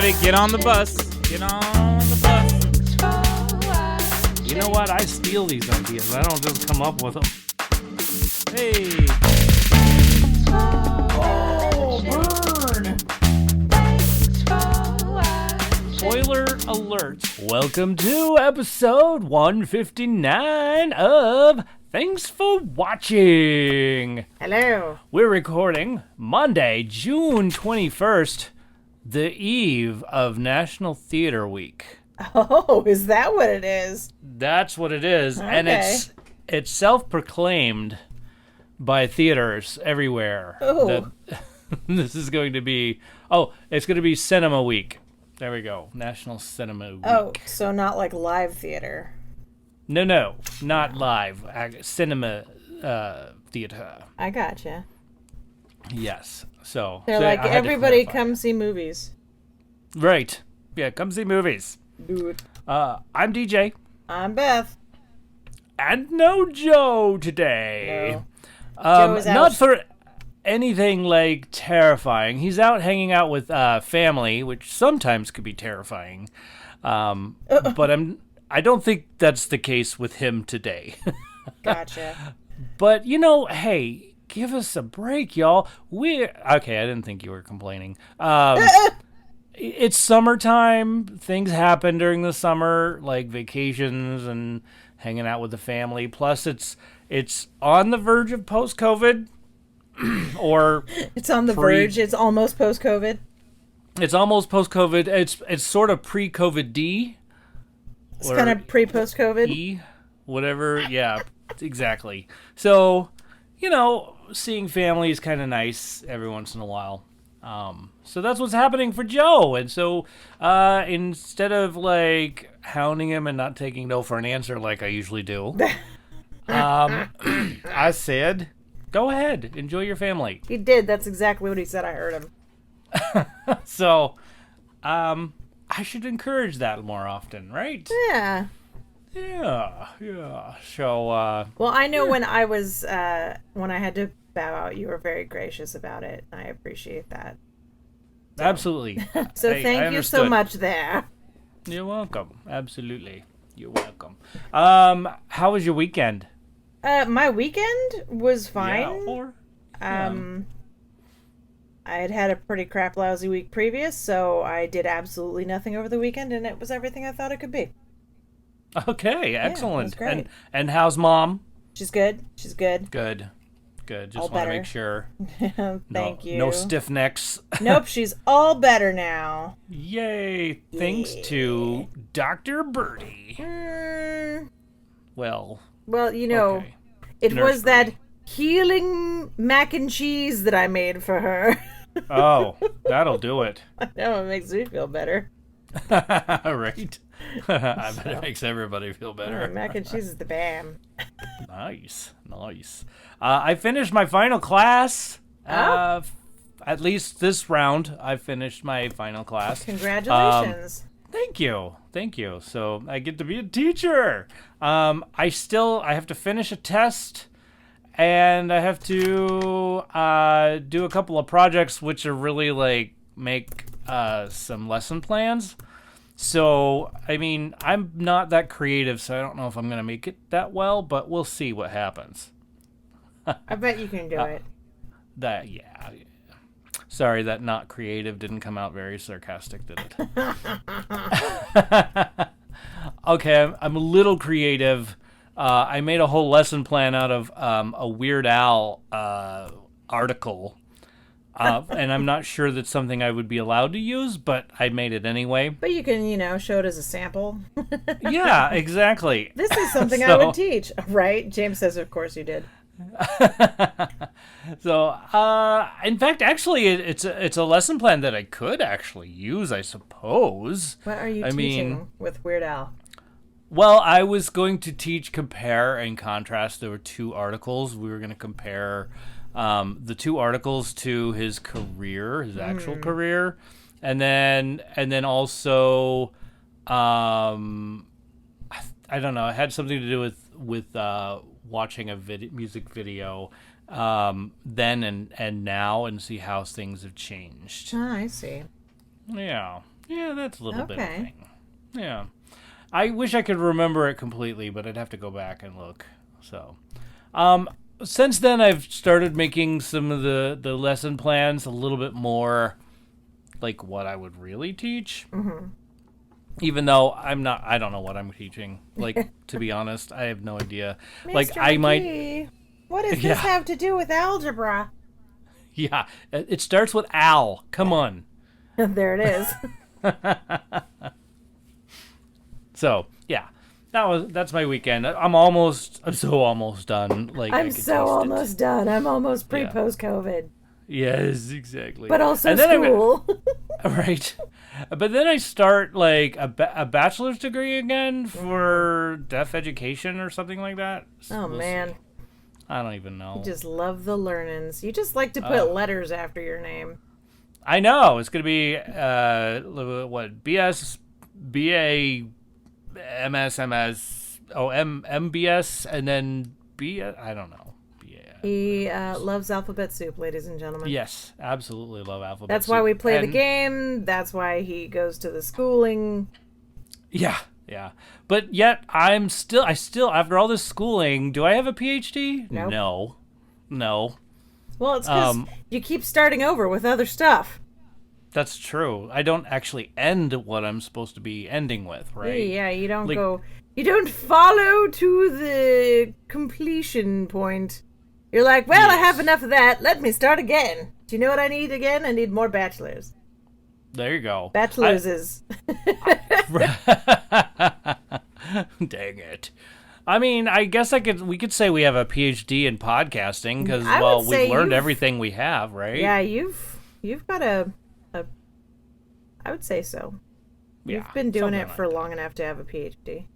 everybody, get on the bus. Get on the bus. You know what? I steal these ideas. I don't just come up with them. Hey. Oh, burn! Spoiler alert. Welcome to episode 159 of Thanks for Watching. Hello. We're recording Monday, June 21st, the eve of National Theater Week. Oh, is that what it is? That's what it is. Okay. And it's self-proclaimed by theaters everywhere. Oh. That this is going to be... Oh, it's going to be Cinema Week. There we go. National Cinema Week. Oh, so not like live theater. No, not live. Cinema theater. I gotcha. Yes. So They're so like, I had to everybody clarify. come see movies. Right. Yeah, come see movies. Do it. I'm DJ. I'm Beth. And no Joe today. No. Joe is out. Not for anything like terrifying. He's out hanging out with family, which sometimes could be terrifying. But I don't think that's the case with him today. Gotcha. But hey, give us a break, y'all. Okay, I didn't think you were complaining. It's summertime. Things happen during the summer, like vacations and hanging out with the family. Plus, it's on the verge of post-COVID, or It's on the verge. It's almost post-COVID. it's almost post-COVID. It's sort of pre-COVID-D. It's kind of pre-post-COVID. E, whatever. Yeah, exactly. So, seeing family is kind of nice every once in a while. So that's what's happening for Joe. And so instead of like hounding him and not taking no for an answer like I usually do, I said, go ahead, enjoy your family. He did. That's exactly what he said. I heard him. So I should encourage that more often, right? Yeah. Yeah. So, Well, I know when I was, when I had to bow out, you were very gracious about it. I appreciate that. absolutely. So I thank you so understood. much there. You're welcome. Absolutely. You're welcome. How was your weekend? My weekend was fine. Yeah, or I had a pretty crap lousy week previous, so I did absolutely nothing over the weekend, and it was everything I thought it could be. okay, excellent. was great. And how's mom? She's good. She's good. Good. Just All want to better. make sure. Thank you. No stiff necks. Nope, she's all better now. Yay! Thanks to Dr. Birdie. Well, Well, okay. it Nurse was that Birdie. healing mac and cheese that I made for her. Oh, that'll do it. I know, it makes me feel better. Right? I bet it makes everybody feel better. Mac and cheese is the bam. Nice. I finished my final class. Oh. At least this round, I finished my final class. Congratulations. Thank you. So I get to be a teacher. I have to finish a test, and I have to do a couple of projects, which are really like make some lesson plans. So, I mean, I'm not that creative, so I don't know if I'm going to make it that well, but we'll see what happens. I bet you can do it. Yeah. Sorry, that not creative didn't come out very sarcastic, did it? Okay, I'm a little creative. I made a whole lesson plan out of a Weird Al article. And I'm not sure that's something I would be allowed to use, but I made it anyway. But you can, show it as a sample. Yeah, exactly. This is something I So- would teach, right? James says, of course you did. So, in fact, actually, it's a lesson plan that I could actually use, I suppose. What are you I teaching mean- with Weird Al? Well, I was going to teach compare and contrast. There were two articles. We were going to compare the two articles to his career, his actual career, and then also, I don't know. It had something to do with watching a music video then and now, and see how things have changed. Oh, I see. Yeah. Yeah, that's a little bit of a Okay. thing. Yeah. I wish I could remember it completely, but I'd have to go back and look. So, since then, I've started making some of the lesson plans a little bit more like what I would really teach. Mm-hmm. Even though I don't know what I'm teaching. Like, to be honest, I have no idea. Like, Mr. I might, McGee, what does Yeah. this have to do with algebra? yeah, it starts with Al. Come on. There it is. So, yeah, that's my weekend. I'm so almost done. Like, I I'm could so taste it. almost done. I'm almost Yeah. pre-post-COVID. Yes, exactly. But also And then school. right. But then I start like a bachelor's degree again for deaf education or something like that. Oh, We'll man. see. I don't even know. You just love the learnings. You just like to put letters after your name. I know it's gonna be what BS, BA, MS, MS, MBS, and then B. I don't know. He loves alphabet soup, ladies and gentlemen. Yes, absolutely love alphabet. That's why soup. we play the And- game. That's why he goes to the schooling. Yeah, yeah. But yet I still after all this schooling, do I have a PhD? Nope. No. Well, it's because you keep starting over with other stuff. That's true. I don't actually end what I'm supposed to be ending with, right? Yeah, you don't Like- you don't follow to the completion point. You're like, well, I Yes. have enough of that. Let me start again. Do you know what I need again? I need more bachelors. There you go. Bachelors is. Dang it. I mean, I guess we could say we have a PhD in podcasting because, I well, would say we've learned you've- everything we have, right? Yeah, you've got a I would say so. You've Yeah, been doing something it like for that. long enough to have a PhD.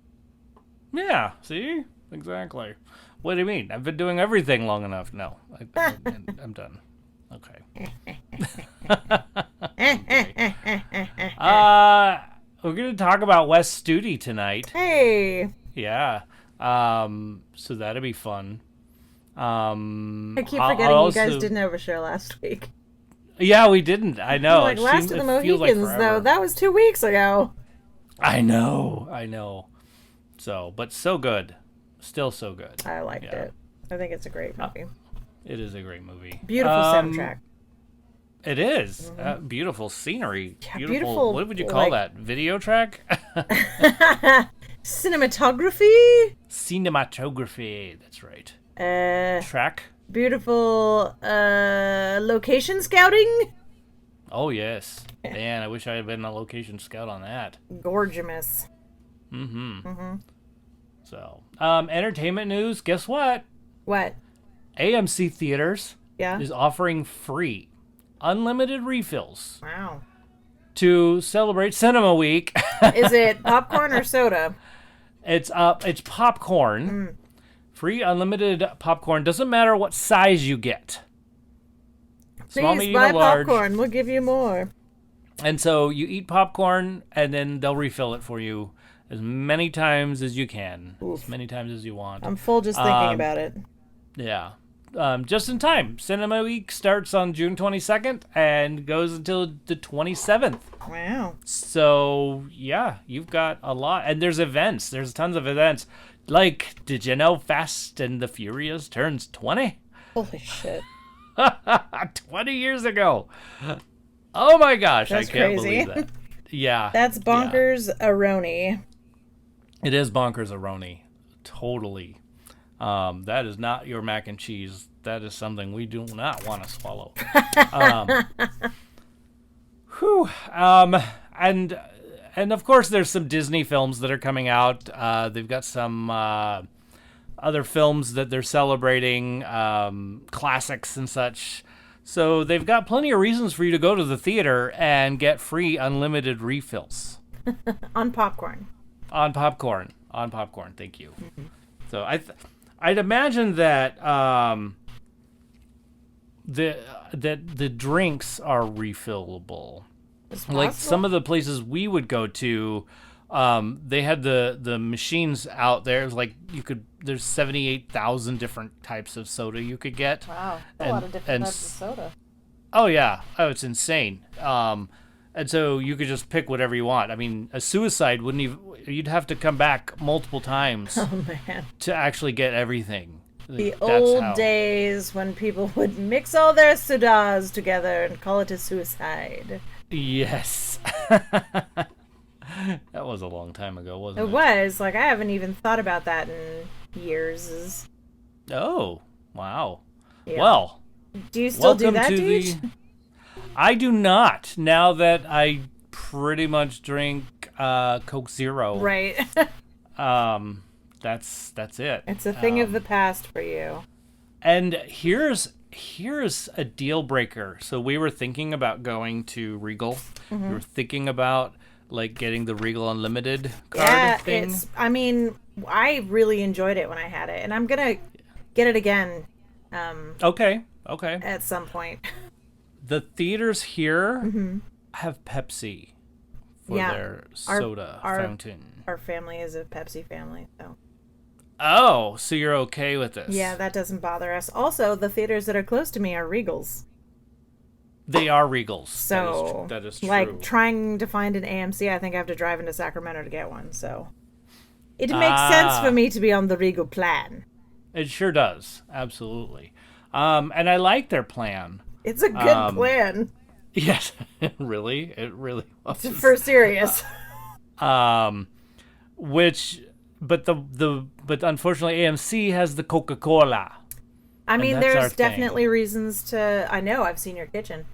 Yeah, see? Exactly. What do you mean? I've been doing everything long enough. No, I'm done. Okay. We're going to talk about West Studi tonight. Hey, Yeah. So that'll be fun. I keep I'll forgetting you guys also- didn't overshare last week. Yeah, we didn't. I know. Like It last seems- of the it feels like Mohicans, though, forever. that was 2 weeks ago. I know. So, but so good. Still so good. I liked Yeah. it. I think it's a great movie. It is a great movie. Beautiful soundtrack. It is. Beautiful scenery. Yeah, beautiful, What would you call like- that? Video track? Cinematography. Cinematography. That's right. Track? Beautiful location scouting. Oh, yes. Man, I wish I had been a location scout on that. Gorgeous. So, entertainment news. Guess what? What? AMC Theaters Yeah. is offering free, unlimited refills Wow. to celebrate Cinema Week. Is it popcorn or soda? It's popcorn. Free, unlimited popcorn. Doesn't matter what size you get. Small, Please medium, buy or large. popcorn. We'll give you more. And so you eat popcorn, and then they'll refill it for you as many times as you can, as many times as you want. I'm full just thinking about it. Yeah. Just in time. Cinema Week starts on June 22nd and goes until the 27th. Wow. So, yeah, you've got a lot. And there's events. There's tons of events. Like, did you know Fast and the Furious turns 20? Holy shit. 20 years ago. Oh my gosh, That's I can't crazy. believe that. Yeah. That's bonkers aroni. It is bonkers aroni. Totally. That is not your mac and cheese. That is something we do not want to swallow. Whew. And of course there's some Disney films that are coming out. They've got some other films that they're celebrating, classics and such. So they've got plenty of reasons for you to go to the theater and get free unlimited refills. On popcorn. On popcorn. Thank you. So I'd imagine that the drinks are refillable. It's Like possible. some of the places we would go to, they had the machines out there. It was like there's 78,000 different types of soda you could get. Wow. A And- lot of different and types of soda. Oh yeah, it's insane. And And so you could just pick whatever you want. I mean, a suicide wouldn't even. You'd have to come back multiple times Oh man. to actually get everything. The That's old how- days when people would mix all their sodas together and call it a suicide. Yes. That was a long time ago, wasn't It it? was. Like, I haven't even thought about that in years. Oh, wow. Yeah. Well, Do you still do welcome that, to dude? the. I do not. Now that I pretty much drink Coke Zero. Right. That's it. It's a thing of the past for you. And here's a deal breaker. So we were thinking about going to Regal. Mm-hmm. We were thinking about like getting the Regal Unlimited card Yeah, thing. I mean, I really enjoyed it when I had it, and I'm gonna get it again Okay. at some point. The theaters here have Pepsi for Mm-hmm. Yeah. their Our- soda our- fountain. Our family is a Pepsi family, so Oh, so you're okay with this? yeah, that doesn't bother us. Also, the theaters that are close to me are Regals. They are Regals. So, that is true. like, trying to find an AMC, I think I have to drive into Sacramento to get one, so it makes sense for me to be on the Regal plan. It sure does. Absolutely. And I like their plan. It's a good plan. Yes, it really was. For serious. But unfortunately AMC has the Coca-Cola. I mean, that's our there's thing. definitely reasons to. I know, I've seen your kitchen.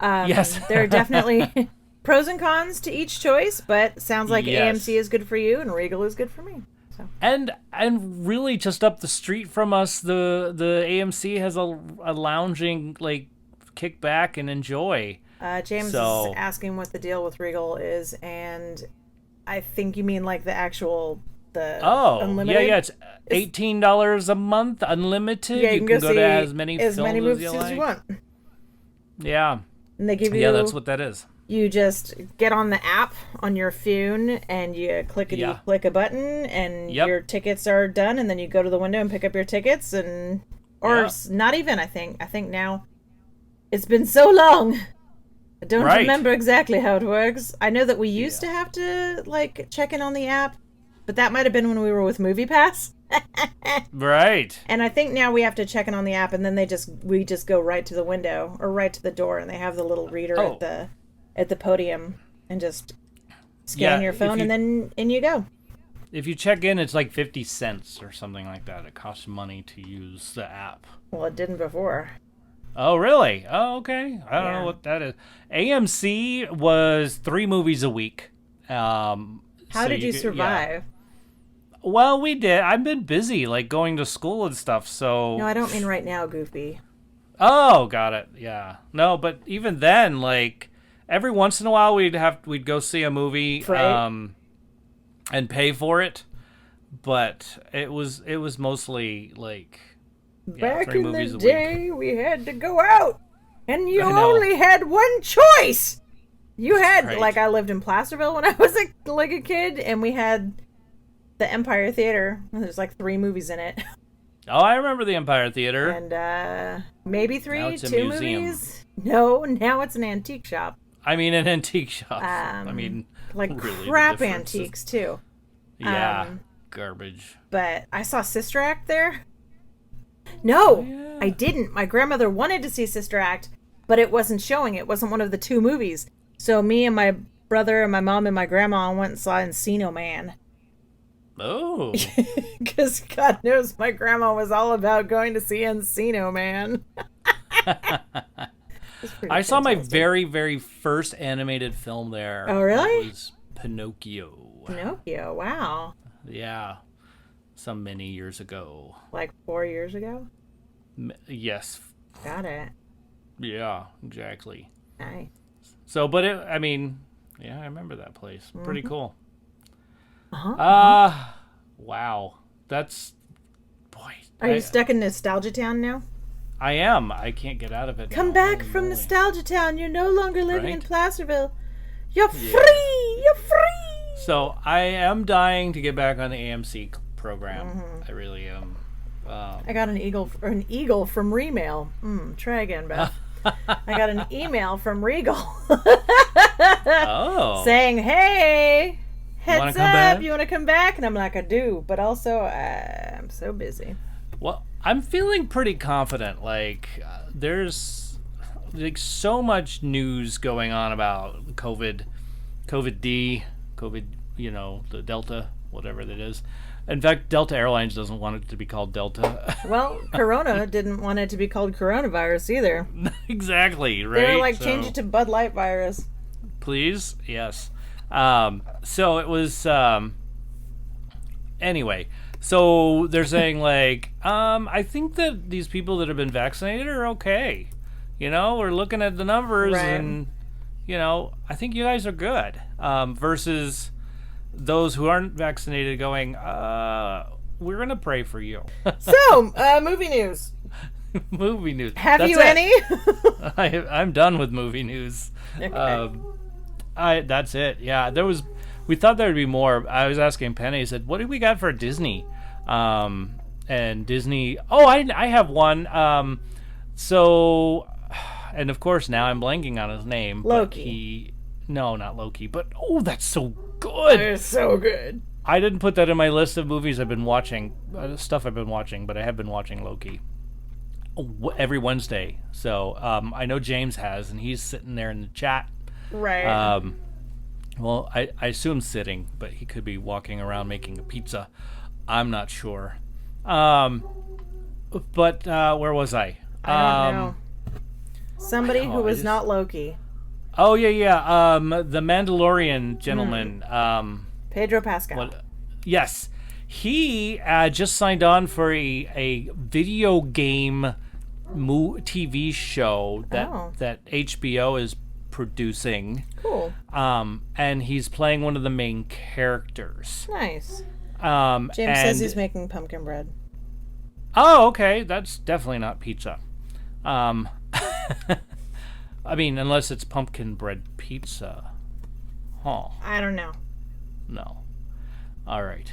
Yes. There are definitely pros and cons to each choice, but sounds like Yes. AMC is good for you and Regal is good for me. So And really just up the street from us, the AMC has a lounging like kick back and enjoy. James So- is asking what the deal with Regal is, and I think you mean like the actual unlimited. Yeah, it's $18 a month, unlimited. Yeah, you can go see to as many films movies as you like. want, Yeah, and they give you. yeah, that's what that is. You just get on the app on your phone and you click a button and Yep. your tickets are done, and then you go to the window and pick up your tickets, and Yeah. not even. I think now it's been so long. I don't Right. remember exactly how it works. I know that we used to have to like check in on the app, but that might have been when we were with MoviePass. Right. And I think now we have to check in on the app, and then we just go right to the window or right to the door, and they have the little reader Oh. at the podium, and just scan Yeah, your if phone, you- and then in you go. If you check in, it's like 50 cents or something like that. It costs money to use the app. Well, it didn't before. Oh, really? Oh, okay. I don't Yeah. know what that is. AMC was 3 movies a week. How did you could- yeah. survive? Well, we did. I've been busy, like going to school and stuff. So. No, I don't mean right now, Goofy. Oh, got it. Yeah. No, but even then, like every once in a while, we'd go see a movie, Right. and pay for it. But it was mostly like Back 3 in the movies a week. day, we had to go out, and you I know. only had one choice. You had Right. like I lived in Placerville when I was a kid, and we had the Empire Theater. There's like 3 movies in it, Oh, I remember the Empire Theater. and maybe 3, Now it's a 2 museum. movies. No, now it's an antique shop. I mean, an antique shop. I mean, Like really, the crap difference is- antiques too. Yeah, garbage. But I saw Sister Act there. No, yeah. I didn't. My grandmother wanted to see Sister Act, but it wasn't showing. It wasn't one of the 2 movies. So me and my brother and my mom and my grandma went and saw Encino Man. Oh, Because God knows my grandma was all about going to see Encino Man. It's pretty I saw my fantastic. very, very first animated film there. Oh, really? It was Pinocchio. Pinocchio, wow. Yeah, some many years ago. Like 4 years ago? Yes. Got it. Yeah, exactly. Nice. So, but I mean, yeah, I remember that place. Pretty cool. Uh-huh. Wow. That's, boy. Are you stuck in Nostalgia Town now? I am. I can't get out of it. Come now. back Holy from moly. Nostalgia Town. You're no longer living in Right? Placerville. You're free. You're free. So I am dying to get back on the AMC program. Mm-hmm. I really am. I got an eagle from Remail. Try again, Beth. I got an email from Regal Oh. saying, "Hey, heads come up, back? you want to come back?" And I'm like, "I do, but also I'm so busy." Well, I'm feeling pretty confident. Like, there's like so much news going on about COVID, the Delta, whatever that is. In fact, Delta Airlines doesn't want it to be called Delta. Well, Corona didn't want it to be called coronavirus either. Exactly, right? They were like, change it to Bud Light virus. Please, yes. So it was. Anyway, so they're saying like, I think that these people that have been vaccinated are okay. We're looking at the numbers, Right. and I think you guys are good. Versus those who aren't vaccinated going, we're gonna pray for you. So, movie news. Movie news. Have That's you it. any? I'm done with movie news. Okay. That's it. Yeah, we thought there would be more. I was asking Penny. I said, "What do we got for Disney?" And Disney. Oh, I have one. And of course now I'm blanking on his name. Loki. No, not Loki. But that's so good. They're so good. I didn't put that in my list of movies I've been watching, stuff I've been watching, but I have been watching Loki every Wednesday. So I know James has, and he's sitting there in the chat. Right. Well, I assume sitting, but he could be walking around making a pizza. I'm not sure. But where was I? I don't know. Somebody who was not Loki. Oh, yeah. The Mandalorian gentleman. Pedro Pascal. Yes. He just signed on for a video game TV show that HBO is producing. Cool. And he's playing one of the main characters. Nice. James says he's making pumpkin bread. Oh, okay. That's definitely not pizza. I mean, unless it's pumpkin bread pizza. Huh. I don't know. No. All right.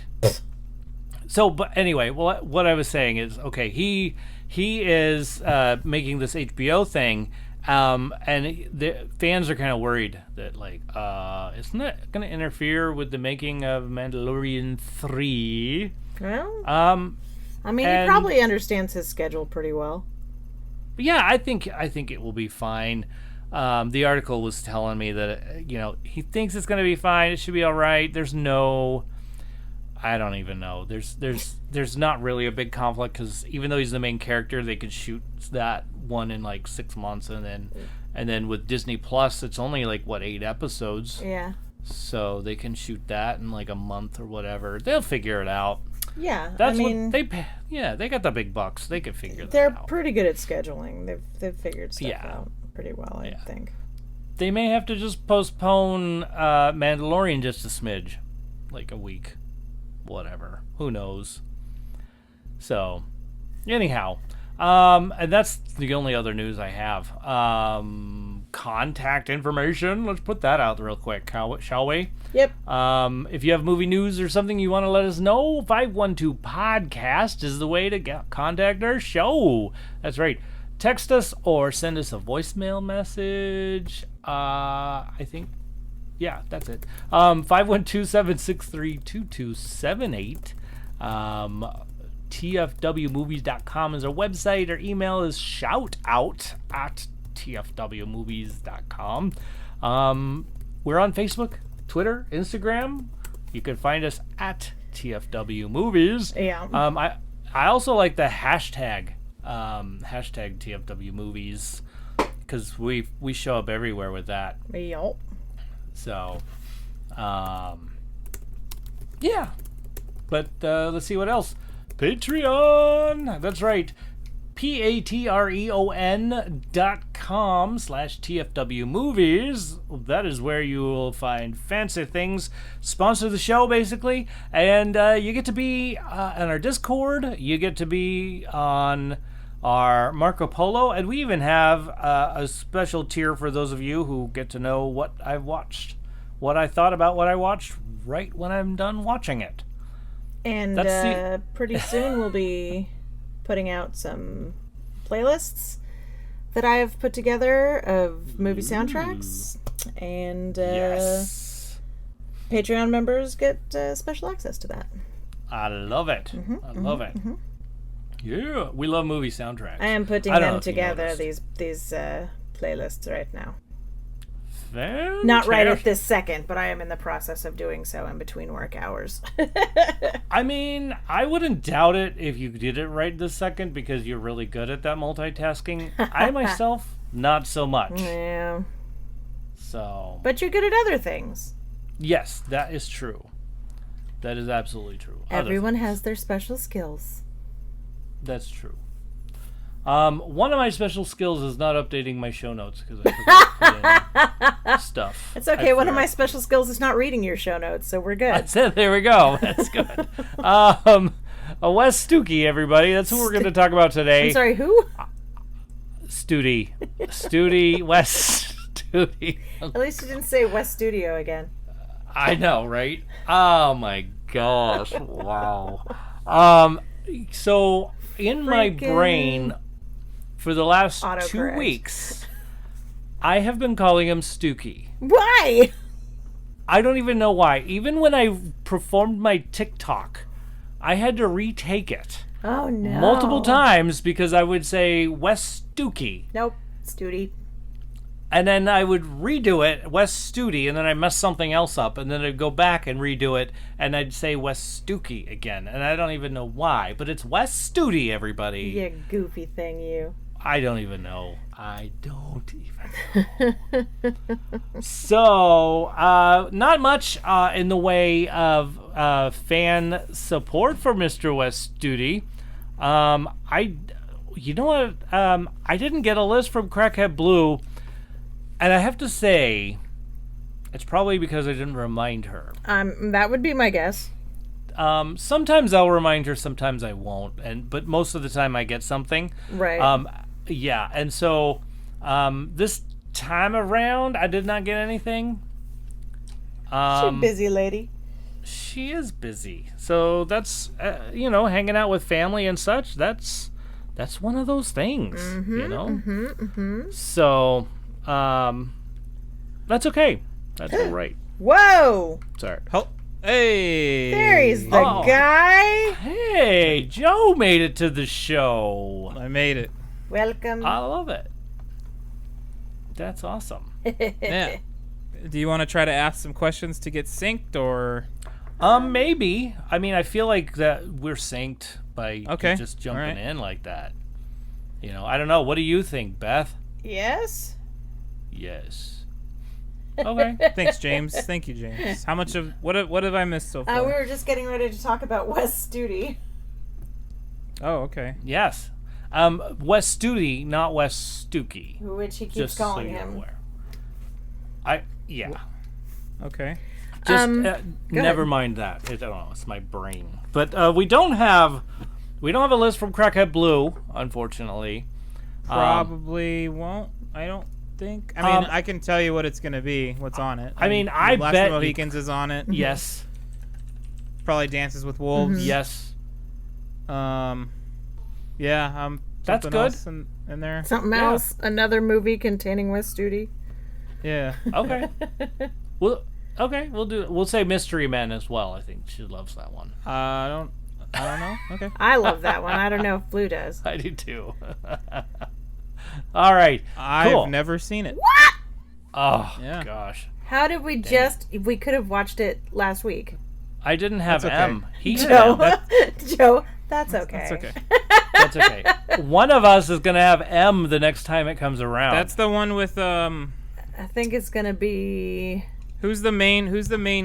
So, but anyway, well, what I was saying is, okay, he is making this HBO thing, and the fans are kind of worried that, like, isn't that going to interfere with the making of Mandalorian 3? Well, I mean, he probably understands his schedule pretty well. But yeah, I think it will be fine. The article was telling me that he thinks it's going to be fine. It should be all right. There's no, I don't even know. There's not really a big conflict because even though he's the main character, they could shoot that one in like 6 months, and then with Disney Plus, it's only like 8 episodes. Yeah. So they can shoot that in like a month or whatever. They'll figure it out. Yeah, That's what they pay. Yeah, they got the big bucks. They can figure that out. They're pretty good at scheduling. They've figured stuff out pretty well, I think. They may have to just postpone Mandalorian just a smidge, like a week, whatever. Who knows? So, anyhow, and that's the only other news I have. Contact information. Let's put that out real quick, shall we? Yep. If you have movie news or something you want to let us know, 512-podcast is the way to contact our show. That's right. Text us or send us a voicemail message. I think, yeah, that's it. 512-763-2278. tfwmovies.com is our website. Our email is shoutout@tfwmovies.com. We're on Facebook, Twitter, Instagram. You can find us at tfwmovies. Yeah. I also like the hashtag tfwmovies because we show up everywhere with that. Yep. So, yeah. But let's see what else. Patreon. That's right. patreon.com/tfwmovies. That is where you will find fancy things. Sponsor the show, basically. And you get to be on our Discord. You get to be on our Marco Polo. And we even have a special tier for those of you who get to know what I've watched, what I thought about what I watched right when I'm done watching it. And pretty soon we'll be putting out some playlists that I have put together of movie soundtracks, and Yes. Patreon members get special access to that. I love it. I love it. Yeah, we love movie soundtracks. I am putting I don't know them if you together, noticed. these playlists right now. Fantastic. Not right at this second, but I am in the process of doing so in between work hours. I mean, I wouldn't doubt it if you did it right this second because you're really good at that multitasking. I myself, not so much. Yeah. So, But you're good at other things. yes, that is true. That is absolutely true. Other Everyone things. has their special skills. That's true. One of my special skills is not updating my show notes because I forgot to put in stuff. It's okay. One of my forgot. special skills is not reading your show notes, so we're good. That's it. There we go. That's good. Wes Studi, everybody. That's who we're going to talk about today. I'm sorry, who? Studi, Wes Studi. At least you didn't say West Studio again. I know, right? Oh my gosh! Wow. So in my Freaking brain, for the last autocorrect. 2 weeks, I have been calling him Stuki. Why? I don't even know why. Even when I performed my TikTok, I had to retake it Oh, no. multiple times because I would say Wes Stuki. Nope. Studi. And then I would redo it, Wes Studi, and then I mess something else up, and then I'd go back and redo it, and I'd say Wes Stuki again, and I don't even know why, but it's Wes Studi, everybody. You goofy thing, you. I don't even know. I don't even know. So, not much in the way of fan support for Mr. Wes Studi. You know what? I didn't get a list from Crackhead Blue. And I have to say, it's probably because I didn't remind her. That would be my guess. Sometimes I'll remind her, sometimes I won't. But most of the time I get something. Right. Yeah, and so this time around, I did not get anything. She's a busy lady. She is busy. So that's, hanging out with family and such, that's one of those things, you know? So... that's okay. That's all right. Whoa! Sorry. Hey. There he's the Oh. guy. Hey, Joe made it to the show. I made it. Welcome. I love it. That's awesome. Yeah. Do you want to try to ask some questions to get synced, or? Maybe. I mean, I feel like that we're synced by Okay. just jumping All right. in like that. I don't know. What do you think, Beth? Yes? Yes. Okay. Thanks, James. Thank you, James. How much of what have I missed so far? We were just getting ready to talk about West Studi. Oh, okay. Yes. Wes Studi, not Wes Stuki. Which he keeps Just so calling you're him. aware. Yeah. Okay. Just never ahead. mind that. I don't know. It's my brain. But we don't have a list from Crackhead Blue, unfortunately. Probably won't. I don't think. I mean, I can tell you what it's gonna be. What's on it? I mean, I Last bet of the Mohicans is on it. Yes. Probably Dances with Wolves. Yes. Yeah. That's something good. else in there. Something Yeah. else. Another movie containing West Studi. Yeah. Okay. We'll do it. We'll say Mystery Men as well. I think she loves that one. I don't know. Okay. I love that one. I don't know if Blue does. I do too. All right. Cool. I've never seen it. Oh Yeah. gosh. How did we we could have watched it last week. I didn't have That's okay. M. He did Joe. M. Joe, that's okay. That's okay. That's okay. One of us is gonna have M the next time it comes around. That's the one with I think it's gonna be who's the main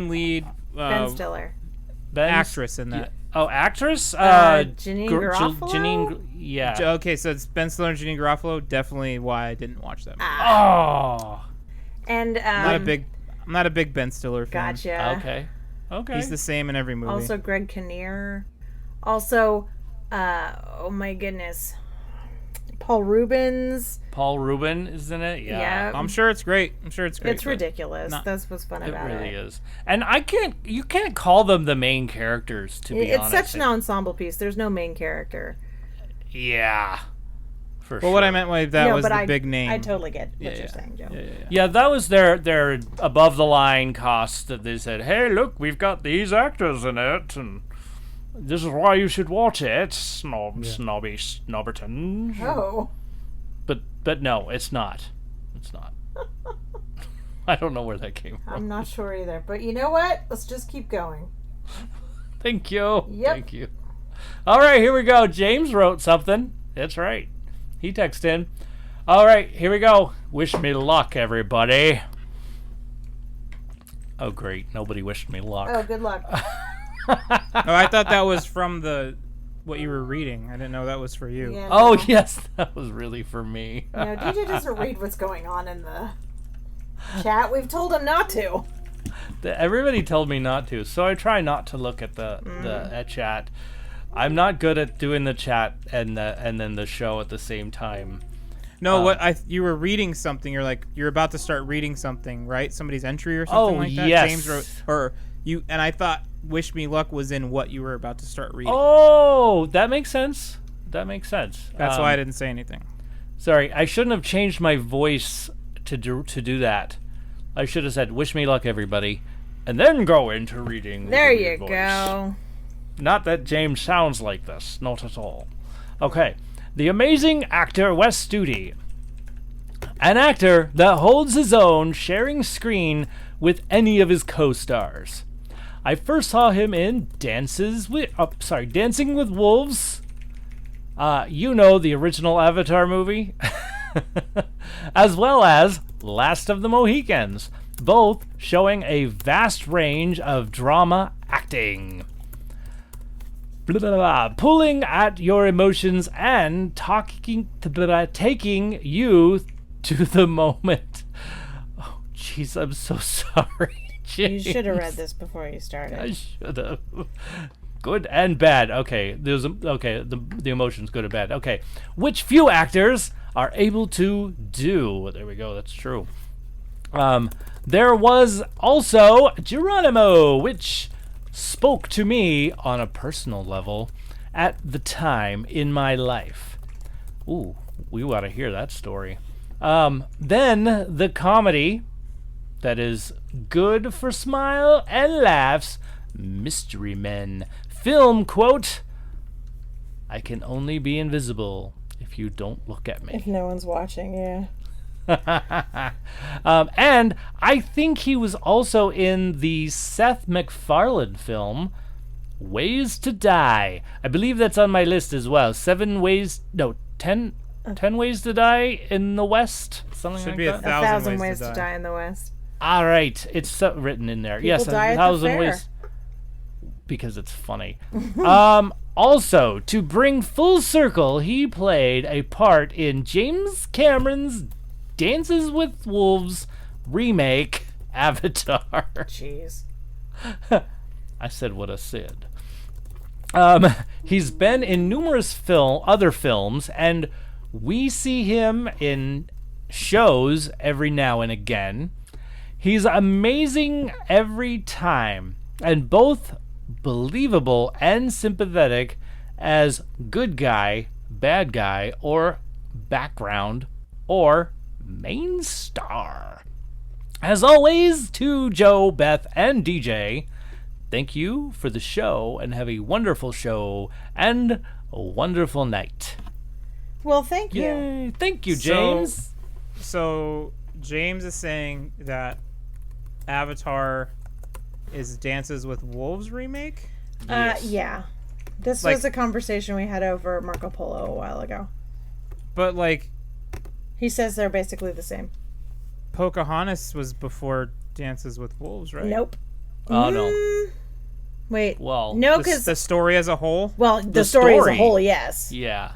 lead Ben Stiller. Ben's- actress in that? Oh, actress? Janine Garofalo? Yeah. Okay, so it's Ben Stiller and Janine Garofalo. Definitely why I didn't watch that movie. Oh. And I'm not a big Ben Stiller fan. Gotcha. Okay. He's the same in every movie. Also Greg Kinnear. Also, oh my goodness, Paul Rubens. Paul Rubin is in it. Yeah. I'm sure it's great. It's but ridiculous. not- That's what's fun It about really it. is. And you can't call them the main characters, to be It's honest. such an ensemble piece. There's no main character. Yeah. For Well, sure. what I meant by that No, was but the big name. I totally get what you're saying, Joe. Yeah, that was their above the line cost that they said, hey, look, we've got these actors in it, and this is why you should watch it, snobby snobbertons. Oh. But no, it's not. It's not. I don't know where that came from. I'm not sure either. But you know what? Let's just keep going. Thank you. Yep. Thank you. All right, here we go. James wrote something. That's right. He texted in. All right, here we go. Wish me luck, everybody. Oh, great. Nobody wished me luck. Oh, good luck. Oh, I thought that was from what you were reading. I didn't know that was for you. Yeah, Oh, no. yes. That was really for me. No, DJ doesn't read what's going on in the chat. We've told him not to. Everybody told me not to, so I try not to look at the chat. I'm not good at doing the chat and then the show at the same time. No, you were reading something. You're about to start reading something, right? Somebody's entry or something like that. Yes. James wrote, or you, and I thought "Wish Me Luck" was in what you were about to start reading. Oh, that makes sense. That's why I didn't say anything. Sorry, I shouldn't have changed my voice to do that. I should have said "Wish me luck, everybody," and then go into reading. There with a you weird voice. go. Not that James sounds like this. Not at all. Okay. The amazing actor Wes Studi. An actor that holds his own, sharing screen with any of his co-stars. I first saw him in Dancing with Wolves. The original Avatar movie. As well as Last of the Mohicans. Both showing a vast range of drama acting. Blah, blah, blah, pulling at your emotions and taking you to the moment. Oh, jeez, I'm so sorry, James. You should have read this before you started. I should have. Good and bad. Okay, the emotions, good and bad. Okay, which few actors are able to do? There we go. That's true. There was also Geronimo, which spoke to me on a personal level at the time in my life. Ooh, we want to hear that story. Then the comedy that is good for smile and laughs, Mystery Men. Film quote, I can only be invisible if you don't look at me. If no one's watching, yeah. And I think he was also in the Seth MacFarlane film Ways to Die. I believe that's on my list as well. 10 Ways to Die in the West. Something Should like be that. 1,000 Ways to Die in the West. All right, it's written in there. People Yes, die at the 1,000 fair. ways. Because it's funny. Also, to bring full circle, he played a part in James Cameron's Dances with Wolves remake, Avatar. Jeez. I said what I said. He's been in numerous other films, and we see him in shows every now and again. He's amazing every time, and both believable and sympathetic as good guy, bad guy, or background, or main star. As always, to Joe, Beth, and DJ, thank you for the show, and have a wonderful show and a wonderful night. Well, thank you. Yay. Thank you, James. So James is saying that Avatar is Dances with Wolves remake? Yes. Yeah. This was a conversation we had over Marco Polo a while ago. But He says they're basically the same. Pocahontas was before Dances with Wolves, right? Nope. Oh, no. Wait. Well, no, The because story as a whole? well, the the story as a story. whole, yes. Yeah.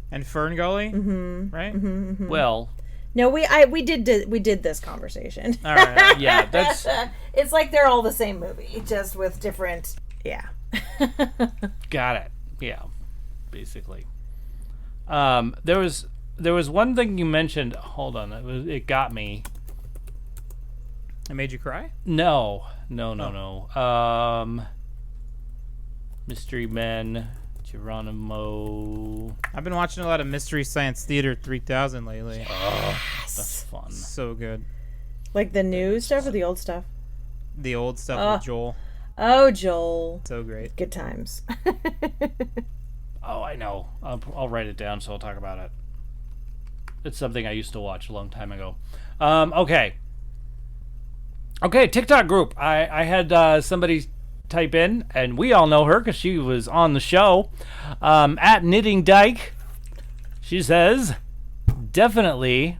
And Fern Gully? Mm-hmm. Right? Mm-hmm. Well, No, we did this conversation. All right. yeah, that's... It's like they're all the same movie, just with different. Yeah. Got it. Yeah, basically. There was one thing you mentioned. Hold on, it got me. It made you cry? No. Mystery Men, Geronimo. I've been watching a lot of Mystery Science Theater 3000 lately. Oh, that's fun. So good. Like the new stuff or the old stuff? The old stuff with Joel. Oh, Joel. So great. Good times. Oh, I know. I'll write it down so I'll talk about it. It's something I used to watch a long time ago. Okay, TikTok group. I had somebody type in, and we all know her because she was on the show. At Knitting Dyke, she says, definitely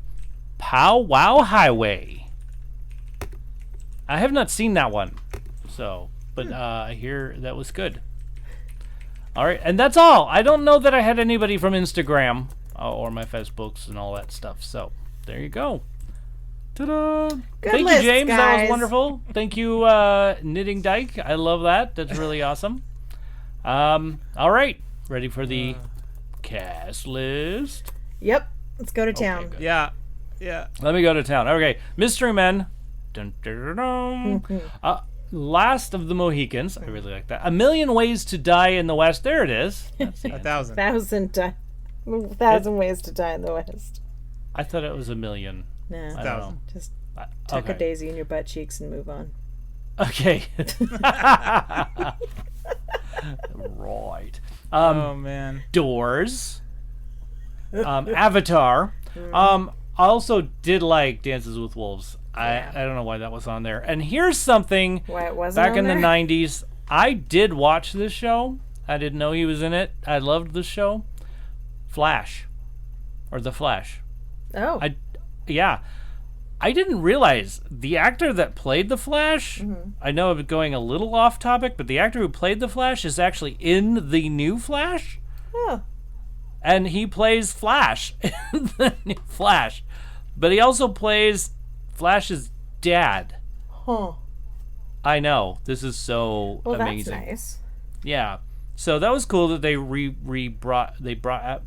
Pow Wow Highway. I have not seen that one, but I hear that was good. All right, and that's all. I don't know that I had anybody from Instagram or my Facebooks and all that stuff. So there you go. Ta-da! Thank list, you, James. guys. That was wonderful. Thank you, Knitting Dyke. I love that. That's really awesome. All right, ready for the cast list? Yep. Let's go to town. good. Yeah. Let me go to town. Okay, Mystery Men. Dun, dun, dun, dun. Last of the Mohicans. I really like that. A Million Ways to Die in the West. There it is. That's the answer. 1,000 ways to die in the West. I thought it was a million. No. I don't know. Just tuck a daisy in your butt cheeks and move on. Okay. Right. Oh man. Doors. Avatar. I also did like Dances with Wolves. I don't know why that was on there. And here's something. Why it wasn't back on in there? the 90s. I did watch this show. I didn't know he was in it. I loved the show. Flash. Or The Flash. Oh. I didn't realize the actor that played the Flash, I know I'm going a little off topic, but the actor who played the Flash is actually in the new Flash. Oh. And he plays Flash in the new Flash. But he also plays Flash's dad. Huh. I know. This is so amazing. That's nice. Yeah. So that was cool that they brought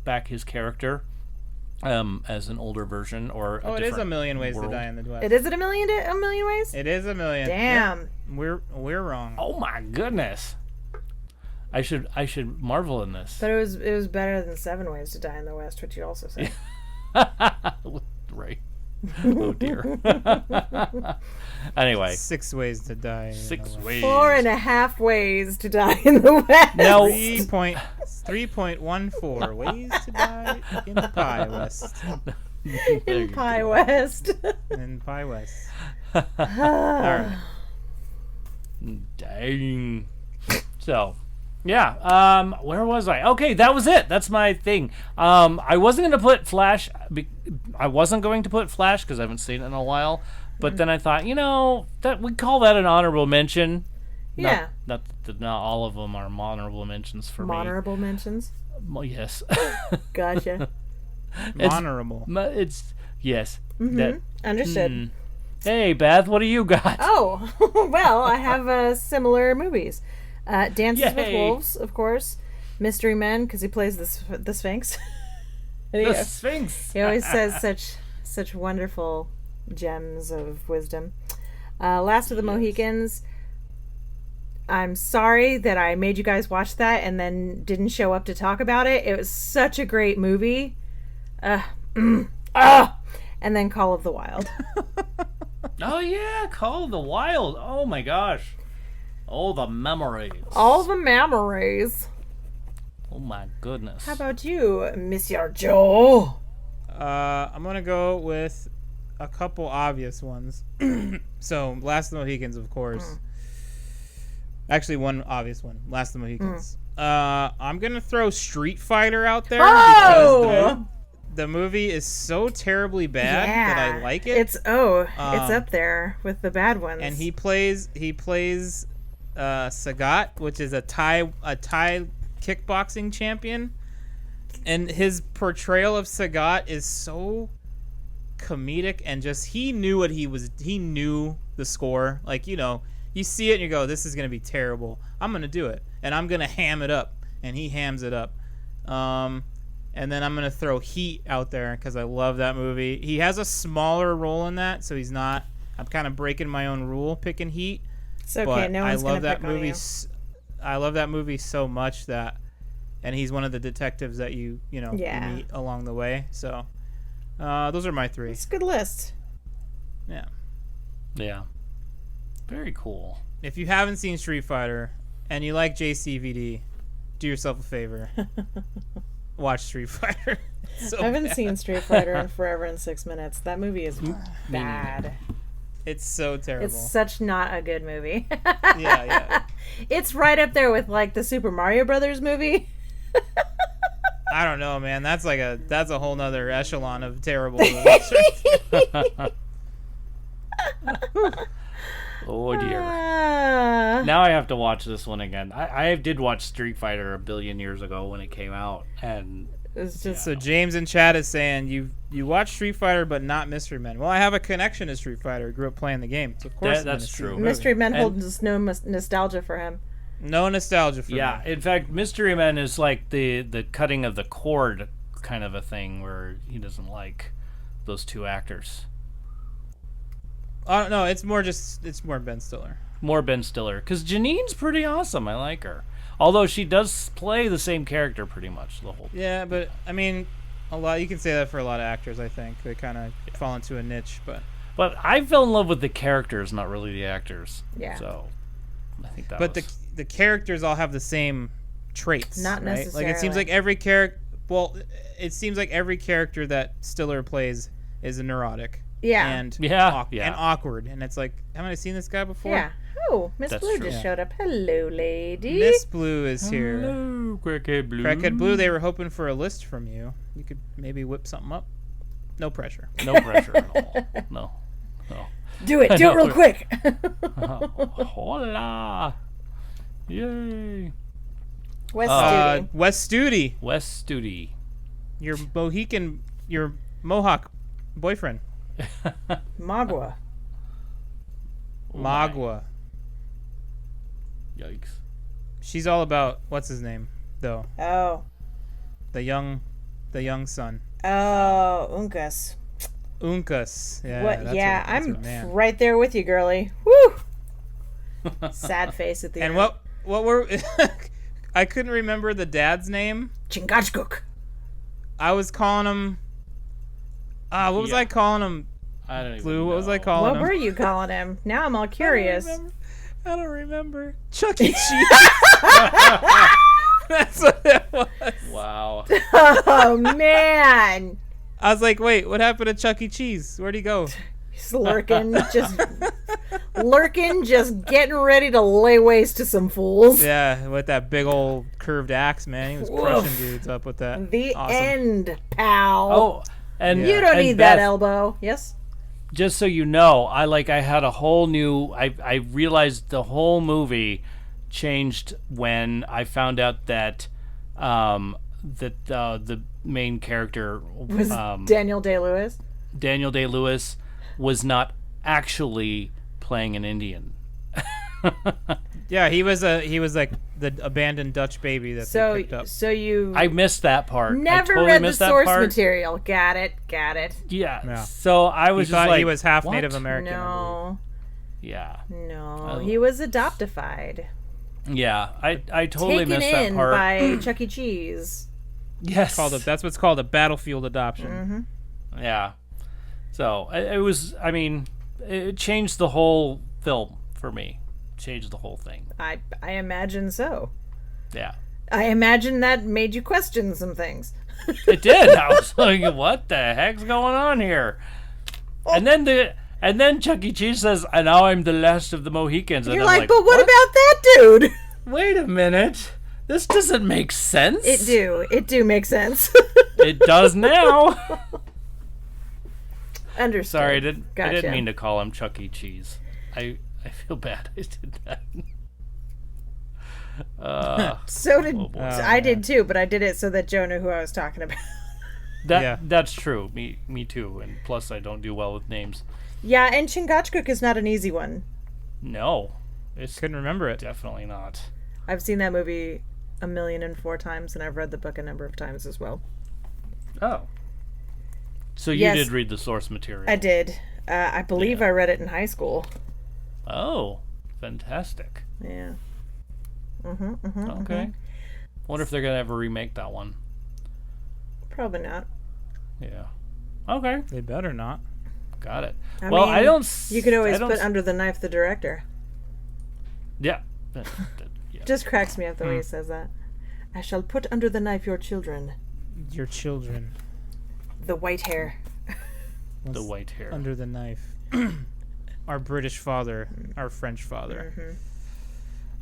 back his character as an older version or It is a million ways to die in the West. Is it a million ways? It is a million. Damn. Yep. We're wrong. Oh my goodness. I should marvel in this. But it was better than 7 ways to die in the West, which you also said. Right. Oh dear. Anyway. 6 ways to die. 6 ways. 4.5 ways to die in the West. No. 3.14 ways to die in the Pie West. In Pie West. In Pie West. All right. Dang. So, yeah. Where was I? Okay, that was it. That's my thing. I wasn't going to put Flash. I wasn't going to put Flash because I haven't seen it in a while. But then I thought, that we call that an honorable mention. Yeah. Not all of them are honorable mentions for me. Honorable mentions? Well, yes. Gotcha. Honorable. It's yes. Understood. Hey, Beth, what do you got? Oh, well, I have similar movies. Dances with Wolves, of course. Mystery Men, because he plays the Sphinx. The Sphinx. He always says such wonderful gems of wisdom. Last of the Mohicans. I'm sorry that I made you guys watch that and then didn't show up to talk about it. It was such a great movie. And then Call of the Wild. Oh yeah, Call of the Wild. Oh my gosh. Oh, the memories. All the memories. Oh my goodness. How about you, Monsieur Joe? I'm gonna go with a couple obvious ones. So, Last of the Mohicans, of course. Actually, one obvious one. Last of the Mohicans. I'm gonna throw Street Fighter out there because the movie is so terribly bad that I like it. It's up there with the bad ones. And he plays Sagat, which is a Thai kickboxing champion, and his portrayal of Sagat is so comedic and just he knew the score. Like, you see it and you go, this is gonna be terrible. I'm gonna do it and I'm gonna ham it up, and he hams it up. And then I'm gonna throw Heat out there because I love that movie. He has a smaller role in that, so he's not. I'm kind of breaking my own rule picking Heat. It's okay. But No one's I love gonna that pick on movie. you. I love that movie so much that and he's one of the detectives that you Yeah. meet along the way. So those are my 3. It's a good list. Yeah. Yeah. Very cool. If you haven't seen Street Fighter and you like JCVD, do yourself a favor. Watch Street Fighter. It's so I haven't bad. seen Street Fighter in forever and 6 minutes. That movie is bad. It's so terrible. It's such not a good movie. Yeah. It's right up there with like the Super Mario Brothers movie. I don't know, man. That's a whole nother echelon of terrible movies. Oh dear. Now I have to watch this one again. I did watch Street Fighter a billion years ago when it came out, and It's just So James in chat is saying you watch Street Fighter but not Mystery Men. Well, I have a connection to Street Fighter. I grew up playing the game, so of course I'm that's gonna see true. the movie. Mystery Men And- holds no nostalgia for him. No nostalgia for yeah. me. In fact, Mystery Men is like the cutting of the cord kind of a thing where he doesn't like those 2 actors. No, it's more Ben Stiller. More Ben Stiller, because Janine's pretty awesome. I like her, although she does play the same character pretty much the whole. Yeah, but I mean, you can say that for a lot of actors. I think they kind of fall into a niche, but I fell in love with the characters, not really the actors. Yeah. So I think that. but was... the characters all have the same traits. Not right? Like it seems necessarily. like every character. Well, it seems like every character that Stiller plays is a neurotic. Yeah. And Yeah. and awkward, and it's like, haven't I seen this guy before? Yeah. Oh, Miss That's Blue true. just Yeah. showed up. Hello, lady. Miss Blue is here. Hello, Crackhead Blue. Crackhead Blue, they were hoping for a list from you. You could maybe whip something up. No pressure. No pressure at all. No. Do it. Do it real quick. Hola. Yay. West Studi. Wes Studi, West Studi. your Mohawk boyfriend. Magua. Magua. Yikes. She's all about what's his name though. Oh. The young son. Oh, Uncas. Uncas. Yeah. What? that's Yeah, her- that's I'm her man. right there with you, girly. Woo! Sad face at the And end. what were I couldn't remember the dad's name. Chingachgook. I was calling him what was Yeah. I calling him? I don't even Blue, what was I know. calling What him? were you calling him? Now I'm all curious. I don't remember. Chuck E. Cheese. That's what it was. Wow. Oh, man. I was like, wait, what happened to Chuck E. Cheese? Where'd he go? He's lurking, just getting ready to lay waste to some fools. Yeah, with that big old curved axe, man. He was crushing dudes up with that. The Awesome. end, pal. Oh, and You don't and need that Beth, elbow. Yes? Just so you know, I had a whole new. I realized the whole movie changed when I found out that the main character Was Daniel Day-Lewis? Daniel Day-Lewis was not actually playing an Indian. Yeah, he was like the abandoned Dutch baby that they picked up. So you I missed that part. never I totally read the missed that source part. material. Got it. Yeah. Yeah. So I was He just thought like, he was half what? Native American. No. Yeah. No. Oh. He was adoptified. Yeah. I totally Taken missed that in part. by Chuck E. Cheese. Yes. That's what's called a battlefield adoption. Mm-hmm. Yeah. So it was. I mean, it changed the whole film for me. Changed the whole thing. I imagine so. Yeah. I imagine that made you question some things. It did. I was like, what the heck's going on here? And then Chuck E. Cheese says, and now I'm the last of the Mohicans. And You're I'm like, but what about that dude? Wait a minute. This doesn't make sense. It do make sense. It does now. Understood. Sorry, I didn't Gotcha. mean to call him Chuck E. Cheese. I feel bad I did that. So did boy. I did too, but I did it so that Joe knew who I was talking about. Yeah. That's true. Me too. And plus, I don't do well with names. Yeah, and Chingachgook is not an easy one. No, it's Couldn't remember it. definitely not. I've seen that movie 1,004 times, and I've read the book a number of times as well. Oh, so you Yes. did read the source material? I did. I believe I read it in high school. Oh, fantastic. Yeah. Okay. wonder if they're gonna ever remake that one. Probably not. Yeah. Okay. They better not. Got it. I Well, mean, I don't. You could always I don't put s- under the knife the director. Yeah. Yeah. Just cracks me up the way he says that. I shall put under the knife your children. Your children. The white hair. The white hair. Under the knife. Our British father. Our French father. Mm-hmm.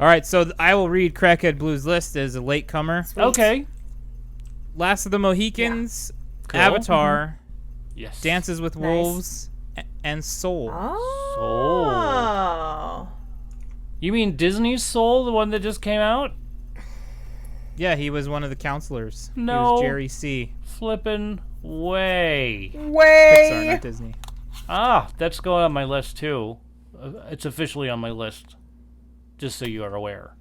All right, so I will read Crackhead Blue's list as a latecomer. Sweet. Okay. Last of the Mohicans, Cool. Avatar, Yes. Dances with Nice. Wolves, and Soul. Oh. You mean Disney's Soul, the one that just came out? Yeah, he was one of the counselors. He No. was Jerry C. Flippin' way. Pixar, Way. not Disney. Ah, that's going on my list too. It's officially on my list. Just so you are aware.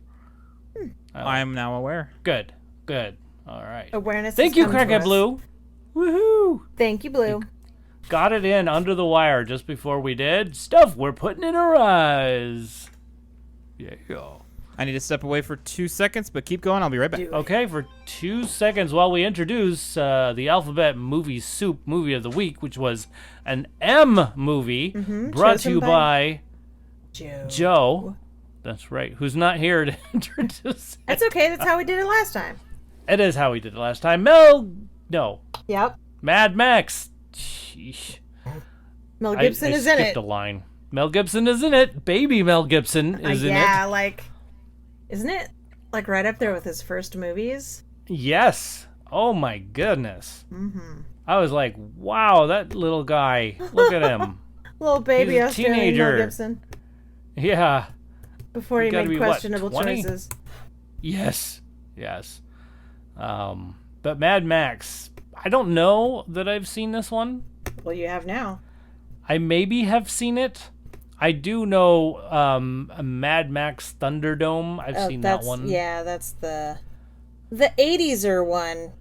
I am now aware. Good. Good. All right. Awareness. Thank has you, come to Crackhead us. Blue. Woohoo! Thank you, Blue. Got it in under the wire just before we did. Stuff we're putting in our eyes. Yeah, go. I need to step away for 2 seconds, but keep going. I'll be right back. Do it. Okay, for 2 seconds while we introduce the Alphabet Movie Soup Movie of the Week, which was an M movie brought to you chosen by Joe. Joe. That's right. Who's not here to introduce it. That's okay. That's how we did it last time. It is how we did it last time. Yep. Mad Max. Sheesh. Mel I Gibson is in skipped it. a line. Mel Gibson is in it. Baby Mel Gibson is in Yeah, it. like, isn't it like right up there with his first movies? Yes. Oh my goodness. Mm-hmm. I was like, wow, that little guy. Look at him. Little baby He's a Australian teenager. Mel Gibson Yeah. before he gotta made be, what, questionable 20? choices. Yes. Yes. But Mad Max, I don't know that I've seen this one. Well, you have now. I maybe have seen it. I do know a Mad Max Thunderdome. I've seen that one. Yeah, that's the 80s one.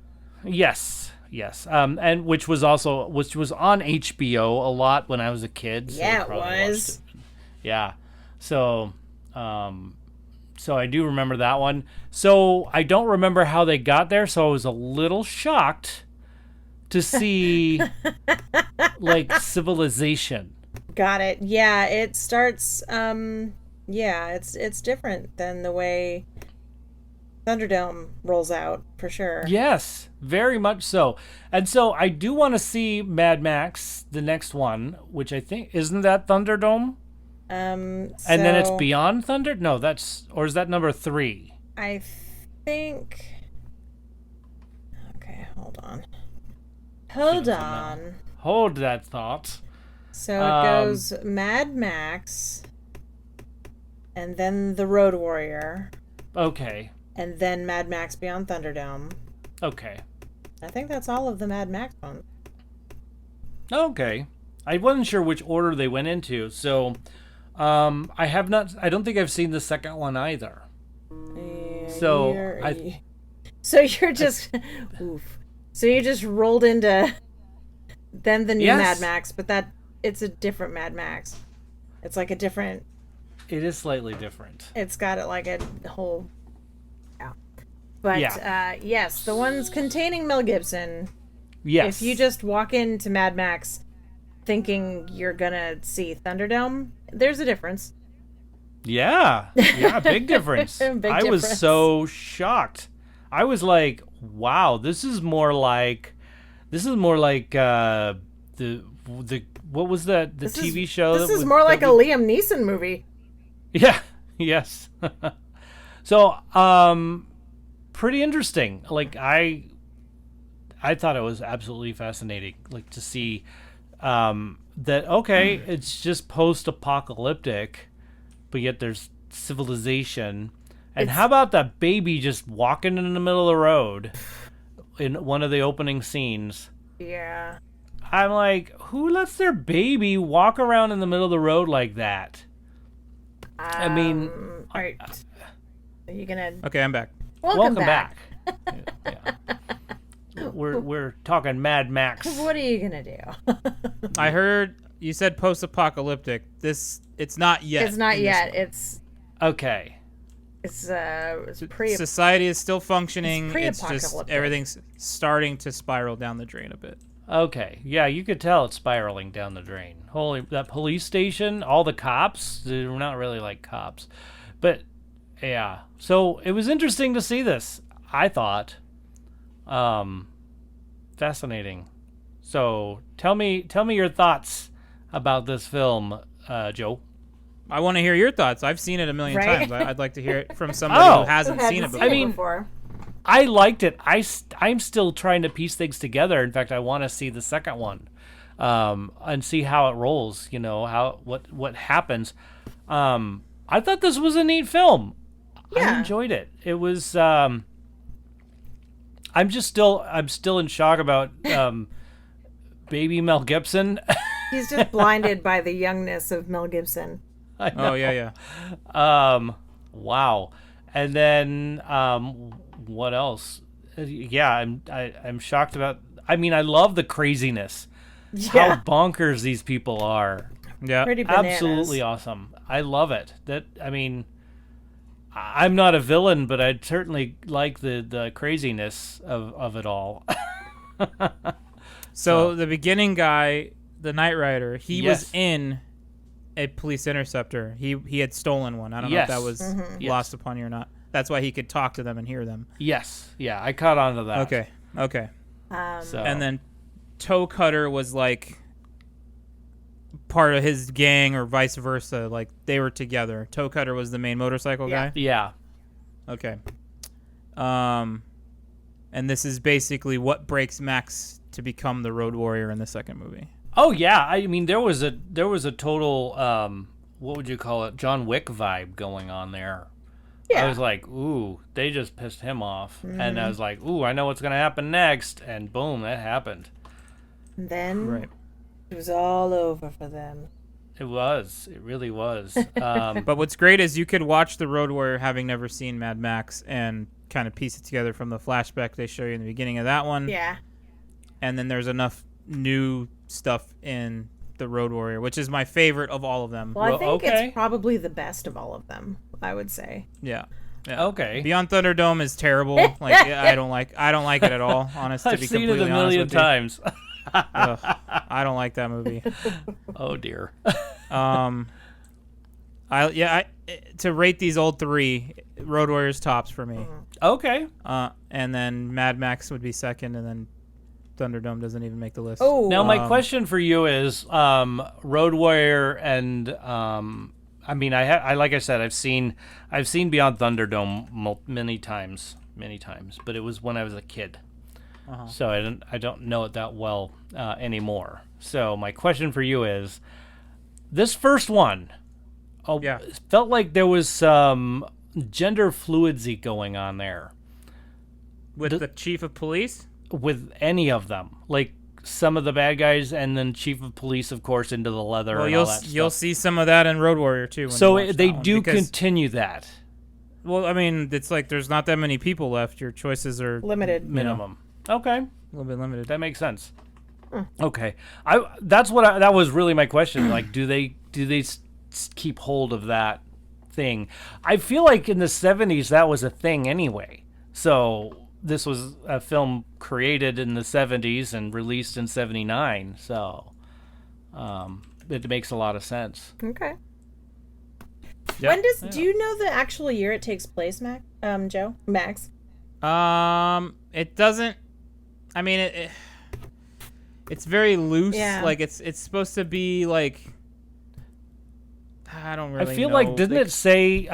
Yes. Yes. And which was on HBO a lot when I was a kid. So Yeah, I it probably was. watched it. Yeah. So so I do remember that one. So I don't remember how they got there, so I was a little shocked to see like civilization. Got it. Yeah, it starts yeah, it's different than the way Thunderdome rolls out, for sure. Yes, very much so. And so I do want to see Mad Max, the next one, which I think isn't that Thunderdome? And then it's Beyond Thunder? No, or is that number 3? I think. Okay, hold on. Hold on. Hold that thought. So it goes Mad Max, and then The Road Warrior, Okay. and then Mad Max Beyond Thunderdome. Okay. I think that's all of the Mad Max ones. Okay. I wasn't sure which order they went into, so I don't think I've seen the second one either. So So you're just oof. So you just rolled into then the new Yes. Mad Max, but it's a different Mad Max. It's like a different. It is slightly different. It's got it like a whole. Yeah. But yes, the ones containing Mel Gibson. Yes. If you just walk into Mad Max thinking you're gonna see Thunderdome, there's a difference. Yeah, big difference. Big I was difference. so shocked. I was like, "Wow, this is more like the what was that This TV is, show? This is more like a Liam Neeson movie. Yeah, yes. So, pretty interesting. Like I thought it was absolutely fascinating, like to see that. Okay, it's just post-apocalyptic, but yet there's civilization. And how about that baby just walking in the middle of the road in one of the opening scenes? Yeah. I'm like, who lets their baby walk around in the middle of the road like that? I mean, All right. Are you gonna? Okay, I'm back. Welcome back. Yeah. We're talking Mad Max. What are you gonna do? I heard you said post-apocalyptic. It's not yet. It's not in this yet. one. It's Okay. It's pre. Society is still functioning. It's It's just pre-apocalyptic. everything's starting to spiral down the drain a bit. Okay, yeah, you could tell it's spiraling down the drain. Holy, that police station, all the cops, they're not really like cops. But, yeah, so it was interesting to see this, I thought. Fascinating. So, tell me your thoughts about this film, Joe. I want to hear your thoughts. I've seen it a million Right? times. I'd like to hear it from somebody Oh. who hasn't seen it before. I mean- before. I liked it. I'm still trying to piece things together. In fact, I want to see the second one, and see how it rolls. You know what happens. I thought this was a neat film. I Yeah. enjoyed it. It was. I'm still in shock about baby Mel Gibson. He's just blinded by the youngness of Mel Gibson. I know. Oh yeah. Wow. And then what else? Yeah, I'm shocked about. I mean, I love the craziness. Yeah. How bonkers these people are. Yeah. Pretty bananas. Absolutely awesome. I love it. I mean, I'm not a villain, but I'd certainly like the craziness of it all. So the beginning guy, the Knight Rider, he Yes. was in a police interceptor. He had stolen one. I don't know if Yes. that was Yes. lost upon you or not. That's why he could talk to them and hear them. Yes. Yeah, I caught on to that. Okay. So. And then Toe Cutter was like part of his gang or vice versa. Like they were together. Toe Cutter was the main motorcycle guy. Yeah. Okay. And this is basically what breaks Max to become the Road Warrior in the second movie. Oh yeah, I mean there was a total what would you call it, John Wick vibe going on there. Yeah. I was like, ooh, they just pissed him off, and I was like, ooh, I know what's gonna happen next, and boom, that happened. And then Right. it was all over for them. It really was. But what's great is you could watch the Road Warrior having never seen Mad Max and kind of piece it together from the flashback they show you in the beginning of that one. Yeah. And then there's enough new stuff in the Road Warrior, which is my favorite of all of them. Well, I think okay. it's probably the best of all of them, I would say. Yeah. Okay. Beyond Thunderdome is terrible. Like I don't like it at all. Honest to I've be seen it completely a honest million with you. times. Ugh, I don't like that movie. Oh dear. To rate these old three, Road Warrior's tops for me. Okay. And then Mad Max would be second, and then Thunderdome doesn't even make the list. Oh, Now my question for you is, Road Warrior and I mean, I like I said, I've seen Beyond Thunderdome many times, but it was when I was a kid, so I don't know it that well anymore. So my question for you is, this first one, Yeah. it felt like there was some gender fluidity going on there With the chief of police? with any of them, like some of the bad guys, and then chief of police, of course, into the leather. Well, and you'll all that you'll stuff. see some of that in Road Warrior too. When So you watch they that one, do because- continue that Well, I mean, it's like there's not that many people left. Your choices are limited. minimum. Okay, a little bit limited. that makes sense. Okay, that was really my question. Like, do they keep hold of that thing? I feel like in the 70s that was a thing anyway. So this was a film created in the 70s and released in 79. So it makes a lot of sense. Okay. Yeah. When do you know the actual year it takes place, Joe? Max? It doesn't. I mean, it's very loose. Yeah. Like it's supposed to be like. I don't really. I feel know. like didn't it say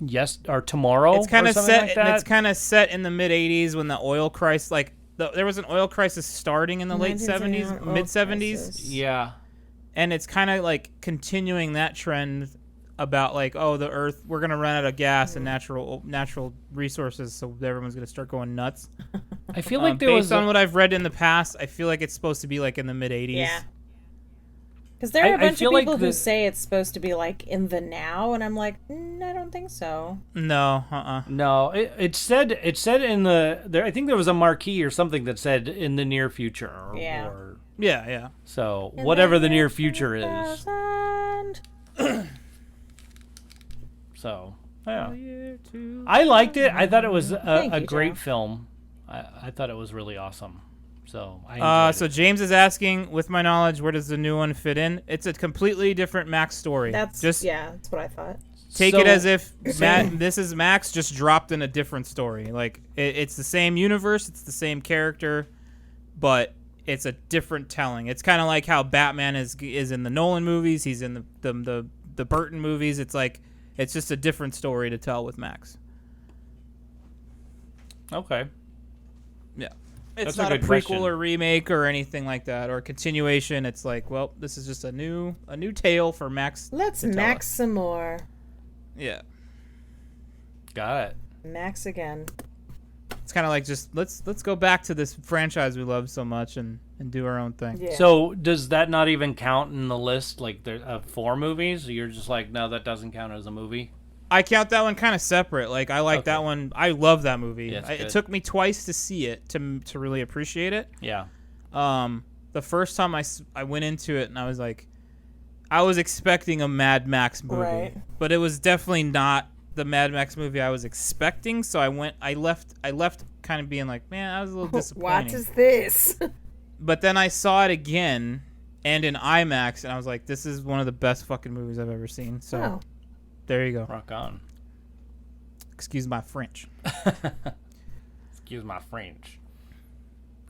yes or tomorrow? It's kind or of something set. like that? It's kind of set in the mid '80s when the oil crisis, like there was an oil crisis starting in the late 1979 '70s, oil mid '70s, crisis. Yeah. and it's kind of like continuing that trend about like, oh, the Earth, we're gonna run out of gas and natural resources, so everyone's gonna start going nuts. I feel like there based was on what I've read in the past, I feel like it's supposed to be like in the mid '80s. Yeah. Because there are I a bunch of feel like people who the- say it's supposed to be like in the now, and I'm like, I don't think so. No, No, it said in the there. I think there was a marquee or something that said in the near future. Yeah. Or, Yeah. so whatever the near future is. 2000. So Yeah. A year, two. I liked it. I thought it was Thank a you, great Joe. film. I thought it was really awesome. So I enjoyed So it. James is asking, with my knowledge, where does the new one fit in? It's a completely different Max story. That's just that's what I thought. take So- it as if this is Max just dropped in a different story. Like it's the same universe, it's the same character, but it's a different telling. It's kind of like how Batman is in the Nolan movies. He's in the Burton movies. It's like it's just a different story to tell with Max. Okay. Yeah. It's That's a not a good prequel question. or remake or anything like that, or a continuation. It's like, well, this is just a new tale for Max. Let's to tell max us. some more. Yeah, Got it. Max again. it's kind of like just let's go back to this franchise we love so much and do our own thing. Yeah. So does that not even count in the list? Like there 4 movies? You're just like, no, that doesn't count as a movie. I count that one kind of separate. Like I like that one. I love that movie. Yeah, it's It good. took me twice to see it to really appreciate it. Yeah. The first time I went into it and I was like, I was expecting a Mad Max movie, Right. but it was definitely not the Mad Max movie I was expecting. So I left kind of being like, man, I was a little disappointed. What is this? But then I saw it again and in IMAX, and I was like, this is one of the best fucking movies I've ever seen. So Oh. there you go. Rock on. Excuse my French. Excuse my French.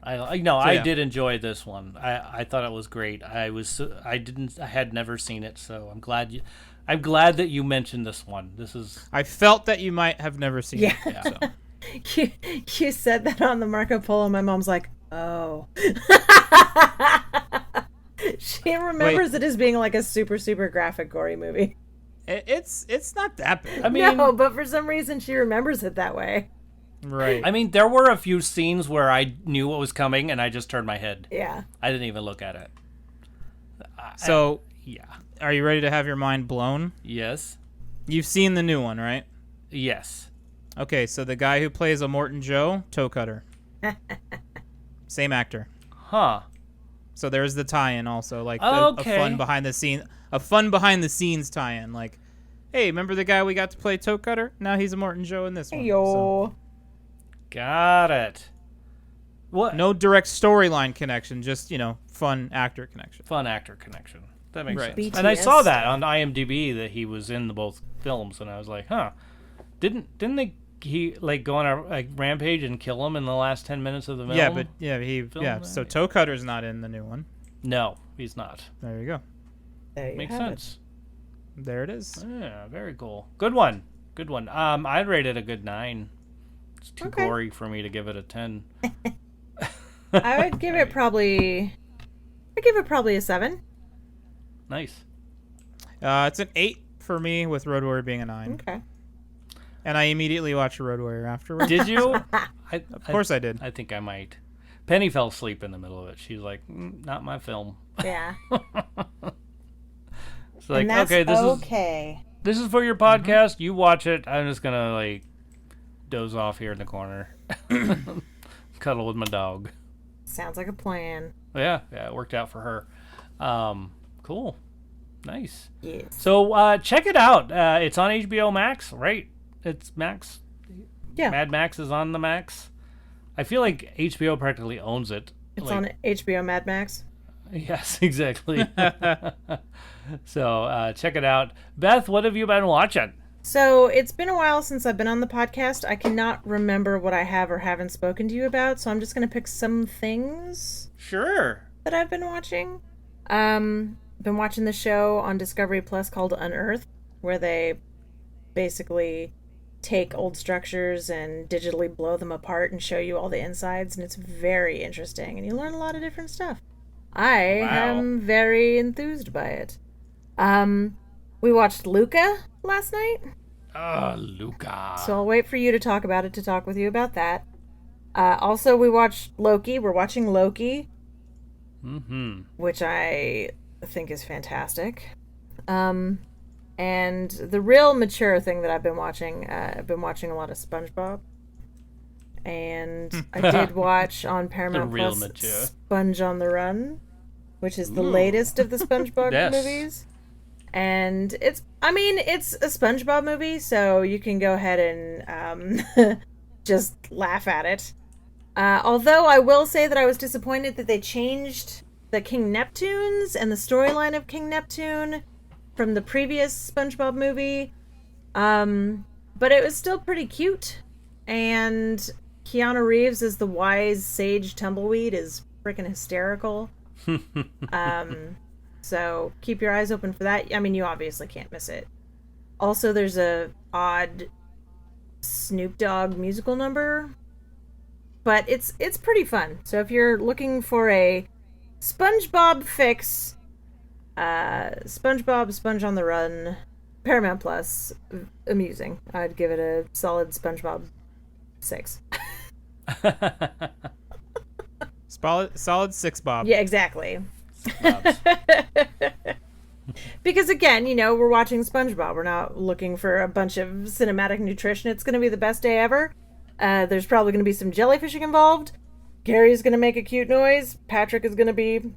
I yeah. did enjoy this one. I thought it was great. I had never seen it, so I'm glad that you mentioned this one. This is I felt that you might have never seen Yeah. it. So. You said that on the Marco Polo. My mom's like, oh. She remembers it as being like a super, super graphic, gory movie. It's not that bad. I mean, No, but for some reason she remembers it that way. Right. I mean, there were a few scenes where I knew what was coming and I just turned my head. Yeah. I didn't even look at it. So, Yeah. are you ready to have your mind blown? Yes. You've seen the new one, right? Yes. Okay, so the guy who plays a Morton Joe, Toe Cutter. Same actor. Huh. So there's the tie-in also, like Okay. a fun behind the scenes tie-in. Like, hey, remember the guy we got to play Toe Cutter? Now he's a Morton Joe in this one. Yo. So, Got it. What? no direct storyline connection, just fun actor connection. Fun actor connection. That makes Right. sense. And I BTS. saw that on IMDb that he was in both films, and I was like, huh. Didn't he go on a rampage and kill him in the last 10 minutes of the film? Yeah, but So that? Toe Cutter's not in the new one. No, he's not. There you go. There you Makes have sense. There it is. Yeah, very cool. Good one. Good one. I'd rate it a good 9. It's too Okay. gory for me to give it a 10. I would give it probably a 7. Nice. It's an 8 for me, with Road Warrior being a 9. Okay. And I immediately watched Road Warrior afterwards. Did you? Of course I did. I think I might. Penny fell asleep in the middle of it. She's like, not my film. Yeah. It's like, And that's okay, okay. this is for your podcast. You watch it. I'm just gonna doze off here in the corner, cuddle with my dog. Sounds like a plan. Yeah, it worked out for her. Cool, nice. Yes. So check it out. It's on HBO Max, right? It's Max. Yeah. Mad Max is on the Max. I feel like HBO practically owns it. It's on HBO Mad Max. Yes, exactly. So check it out. Beth, what have you been watching? So it's been a while since I've been on the podcast. I cannot remember what I have or haven't spoken to you about, so I'm just going to pick some things Sure. that I've been watching. Been watching the show on Discovery Plus called Unearthed, where they basically take old structures and digitally blow them apart and show you all the insides, and it's very interesting, and you learn a lot of different stuff. I am very enthused by it. We watched Luca last night, Luca. so I'll wait for you to talk about it to talk with you about that. Also, we watched Loki. We're watching Loki, which I think is fantastic. And the real mature thing that I've been watching a lot of SpongeBob. And I did watch on Paramount real Plus mature. Sponge on the Run, which is the latest of the SpongeBob Yes. movies. And it's a SpongeBob movie, so you can go ahead and just laugh at it. Although I will say that I was disappointed that they changed the King Neptunes and the storyline of King Neptune from the previous SpongeBob movie. But it was still pretty cute. And Keanu Reeves as the wise sage tumbleweed is freaking hysterical. So keep your eyes open for that. I mean, you obviously can't miss it. Also, there's a odd Snoop Dogg musical number, but it's pretty fun. So if you're looking for a SpongeBob fix, SpongeBob Sponge on the Run, Paramount Plus, amusing. I'd give it a solid SpongeBob 6. Solid 6, Bob. Yeah, exactly. Because again, we're watching SpongeBob. We're not looking for a bunch of cinematic nutrition. It's going to be the best day ever. There's probably going to be some jellyfishing involved. Gary's going to make a cute noise. Patrick is going to be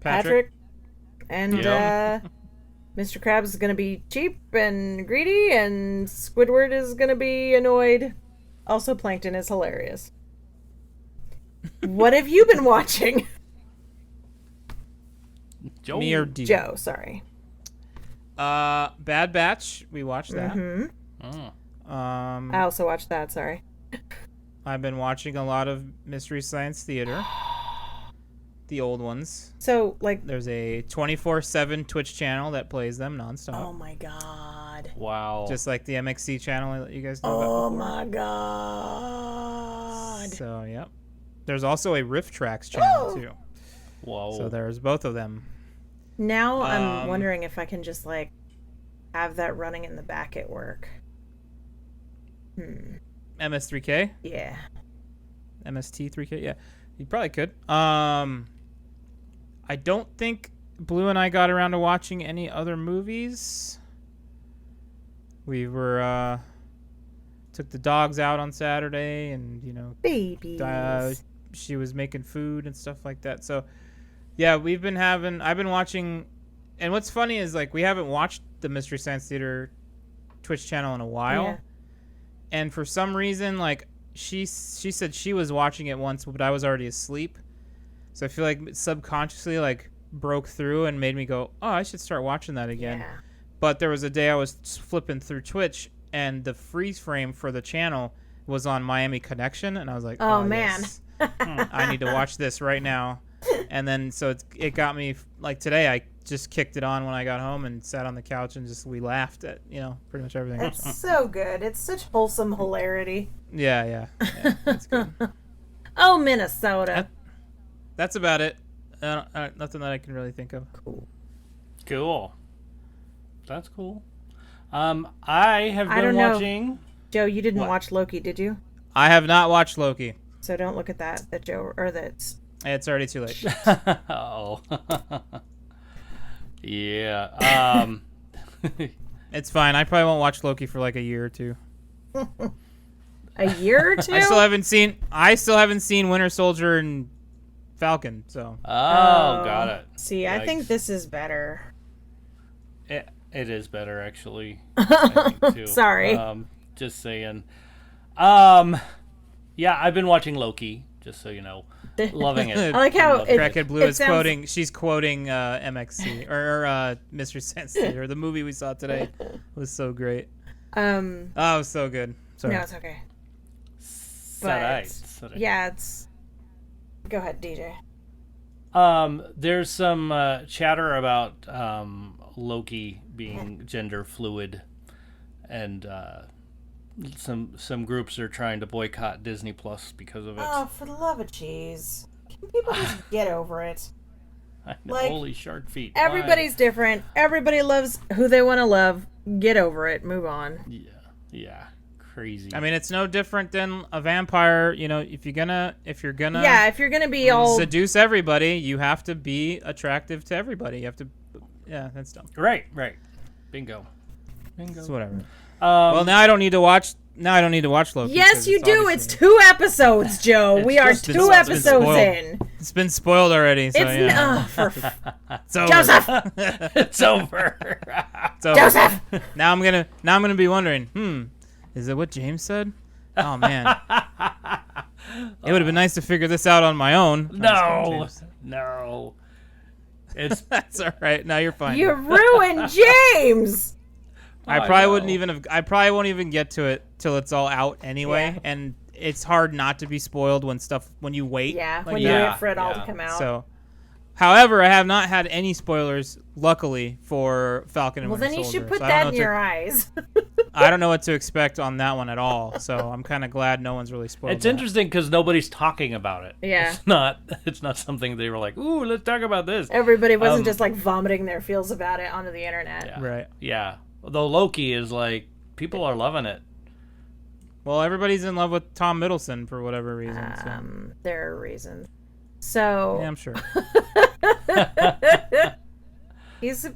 Patrick. And Mr. Krabs is going to be cheap and greedy. And Squidward is going to be annoyed. Also, Plankton is hilarious. What have you been watching? Joe. Me or DJ? Joe, sorry. Bad Batch. We watched that. Mm-hmm. Oh. I also watched that, sorry. I've been watching a lot of Mystery Science Theater. The old ones. So, like... There's a 24/7 Twitch channel that plays them nonstop. Oh my god. Wow. Just like the MXC channel I let you guys know about Oh before. my god. So, yep. There's also a Riff Tracks channel, too. Whoa. So there's both of them. Now I'm wondering if I can just, like, have that running in the back at work. MS3K? Yeah. MST3K? Yeah. You probably could. I don't think Blue and I got around to watching any other movies. We were, took the dogs out on Saturday and, Babies. she was making food and stuff like that. So, yeah, I've been watching, and what's funny is, like, we haven't watched the Mystery Science Theater Twitch channel in a while. Yeah. And for some reason, like, she said she was watching it once, but I was already asleep. So I feel like subconsciously, like, broke through and made me go, oh, I should start watching that again. Yeah. But there was a day I was flipping through Twitch, and the freeze frame for the channel was on Miami Connection, and I was like, oh man. Yes. I need to watch this right now. And then so it got me, like, today I just kicked it on when I got home and sat on the couch and we laughed at pretty much everything. It's so good. It's such wholesome hilarity. Yeah, it's good. Oh, Minnesota. That's about it. Nothing that I can really think of. Cool. That's cool. I have been watching. Joe, you didn't What? watch Loki, did you? I have not watched Loki. So don't look at that Joe, or that's... It's already too late. Oh. Yeah. It's fine. I probably won't watch Loki for like a year or two. A year or two? I still haven't seen Winter Soldier and Falcon, so. Oh, got it. See, I think this is better. It is better, actually. I think, too. Sorry. Just saying. Yeah, I've been watching Loki, just so you know. Loving it. I like how Crackhead Blue is quoting. She's quoting MXC or Mystery Science Theater. The movie we saw today was so great. Oh, it was so good. Sorry. No, it's okay. But, yeah, it's... Go ahead, DJ. There's some chatter about Loki being gender fluid, and some groups are trying to boycott Disney Plus because of it. Oh, for the love of cheese. Can people just get over it? I know, like, holy shark feet. Everybody's different. Everybody loves who they want to love. Get over it. Move on. Yeah. Crazy. I mean, it's no different than a vampire. If you're gonna be all seduce everybody, you have to be attractive to everybody. You have to, that's dumb. Right. Bingo. It's whatever. Well, now I don't need to watch Now I don't need to watch Loki. Yes, you do. It's obviously- 2 episodes, Joe. We are just been 2 spoiled. episodes in. It's been spoiled already. So It's yeah. it's It's over. Joseph. It's over. It's over. Joseph. Now I'm gonna be wondering. Is it what James said? Oh man. It would have been nice to figure this out on my own. No. It's That's all right. Now you're fine. You ruined James. I probably won't even get to it till it's all out anyway, Yeah. and it's hard not to be spoiled when you wait. Yeah, like when you that. wait for it all to come out. So, however, I have not had any spoilers, luckily, for Falcon and Well, Winter then you Soldier, should put so I don't that know in what your eyes. I don't know what to expect on that one at all. So I'm kind of glad no one's really spoiled. It's that. interesting because nobody's talking about it. Yeah. It's not something they were like, ooh, let's talk about this. Everybody wasn't just like vomiting their feels about it onto the internet. Yeah. Right. Yeah. Though Loki is like, people are loving it. Well, everybody's in love with Tom Middleton for whatever reason. So. There are reasons. So Yeah, I'm sure. he's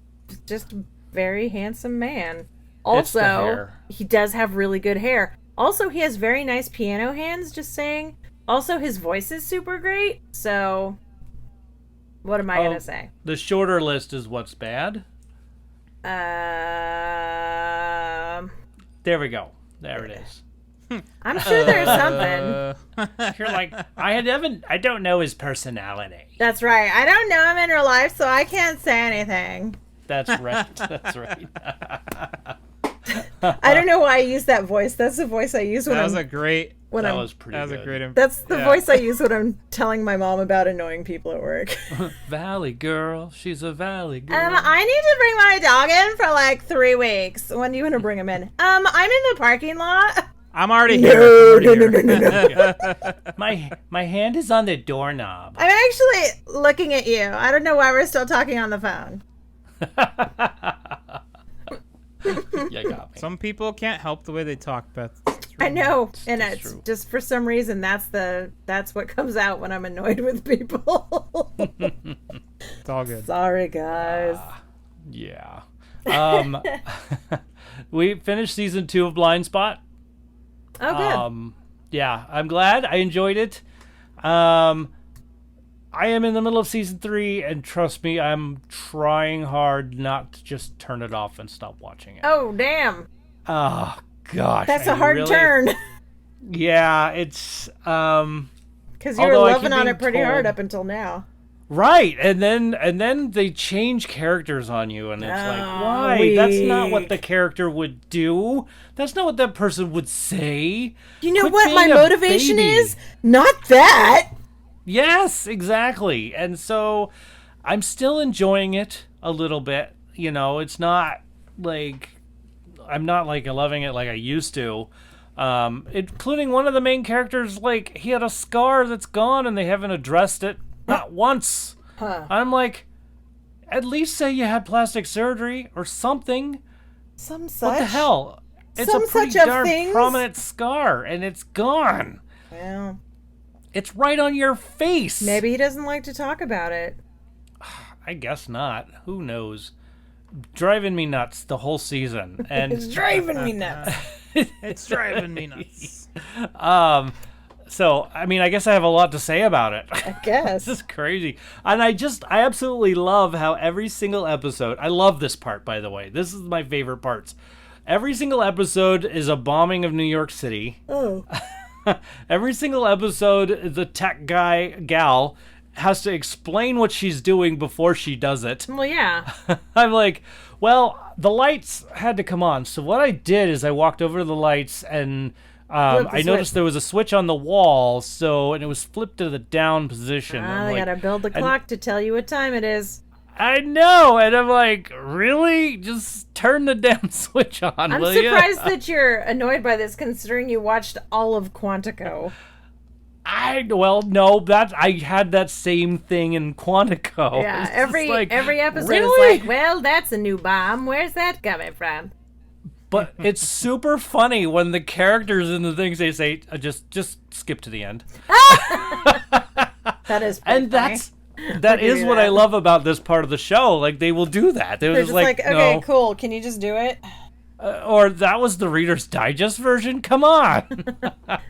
just a very handsome man. It's the Also, hair. he does have really good hair. Also, he has very nice piano hands, just saying. Also, his voice is super great. So, what am I going to say? The shorter list is what's bad. There we go. There it is. I'm sure there's something. You're like, I don't know his personality. That's right. I don't know him in real life, so I can't say anything. That's right. That's right. I don't know why I use that voice. That's the voice I use when That was I'm a great. when That I'm. was pretty That was good. a great. That's the yeah. voice I use when I'm telling my mom about annoying people at work. Valley girl. She's a valley girl. I need to bring my dog in for like 3 weeks. When do you want to bring him in? I'm in the parking lot. I'm already here. I'm already here. My hand is on the doorknob. I'm actually looking at you. I don't know why we're still talking on the phone. You got me. Some people can't help the way they talk, Beth. I know, and That's it's true. just for some reason that's what comes out when I'm annoyed with people. It's all good. Sorry, guys. Yeah. We finished season 2 of Blind Spot. Oh, good. Yeah, I'm glad. I enjoyed it. I am in the middle of season 3, and trust me, I'm trying hard not to just turn it off and stop watching it. Oh, damn. Oh, gosh. That's I a hard really- turn. Yeah, it's Because you were Although I keep loving on being it pretty told- hard up until now. right, and then they change characters on you, and it's like, why? That's not what weak. the character would do. That's not what that person would say. You know Quit what my being a motivation baby. is? Not that. Yes, exactly. And so I'm still enjoying it a little bit. You know, it's not like I'm not like loving it like I used to. Including one of the main characters, like he had a scar that's gone and they haven't addressed it not once. Huh. I'm like, at least say you had plastic surgery or something. Some such. What the hell? It's Some a pretty such of darn things? prominent scar and it's gone. Well, It's right on your face. maybe he doesn't like to talk about it. I guess not. Who knows? Driving me nuts the whole season. It's And driving me nuts. It's driving me nuts. so I mean I guess I have a lot to say about it. I guess. This is crazy. And I absolutely love how every single episode, I love this part by the way. This is my favorite parts. Every single episode is a bombing of New York City. Oh. Every single episode, the tech gal has to explain what she's doing before she does it. Well, yeah. I'm like, well, the lights had to come on. So what I did is I walked over to the lights and Flip the I noticed switch. there was a switch on the wall. And it was flipped to the down position. I'm They like, gotta build the clock to tell you what time it is. I know. And I'm like, really? Just turn the damn switch on, I'm will ya? surprised that you're annoyed by this, considering you watched all of Quantico. No, I had that same thing in Quantico. Yeah, It's just every like, episode really? is like, well, that's a new bomb. Where's that coming from? But it's super funny when the characters in the things they say, just skip to the end. That is pretty And funny. that give is you what that. I love about this part of the show. Like they will do that. They're They're just just like, okay, no. cool. Can you just do it? Or that was the Reader's Digest version? Come on.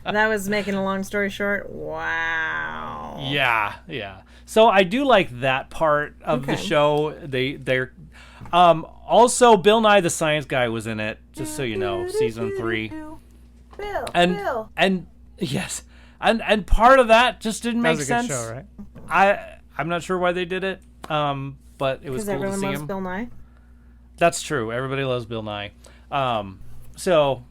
That was making a long story short. Wow. Yeah. So I do like that part of the show. They're also Bill Nye the Science Guy was in it, just so you know, season 3. Bill. And yes. And part of that just didn't make sense. That was a good show, right? I'm not sure why they did it. But it was cool to see him. Because everyone loves Bill Nye. That's true. Everybody loves Bill Nye. So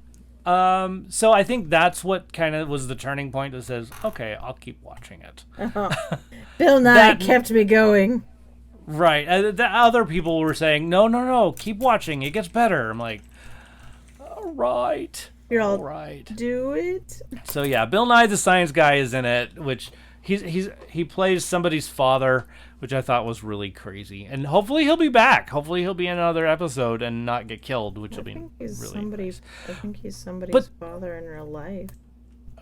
I think that's what kind of was the turning point that says, okay, I'll keep watching it. Bill Nye kept me going. Right. The other people were saying, no, keep watching. It gets better. I'm like, all right. You're all right. Do it. So yeah, Bill Nye the Science Guy is in it, which he plays somebody's father, which I thought was really crazy. And hopefully he'll be back. Hopefully he'll be in another episode and not get killed, which will be really nice. I think he's somebody's father in real life.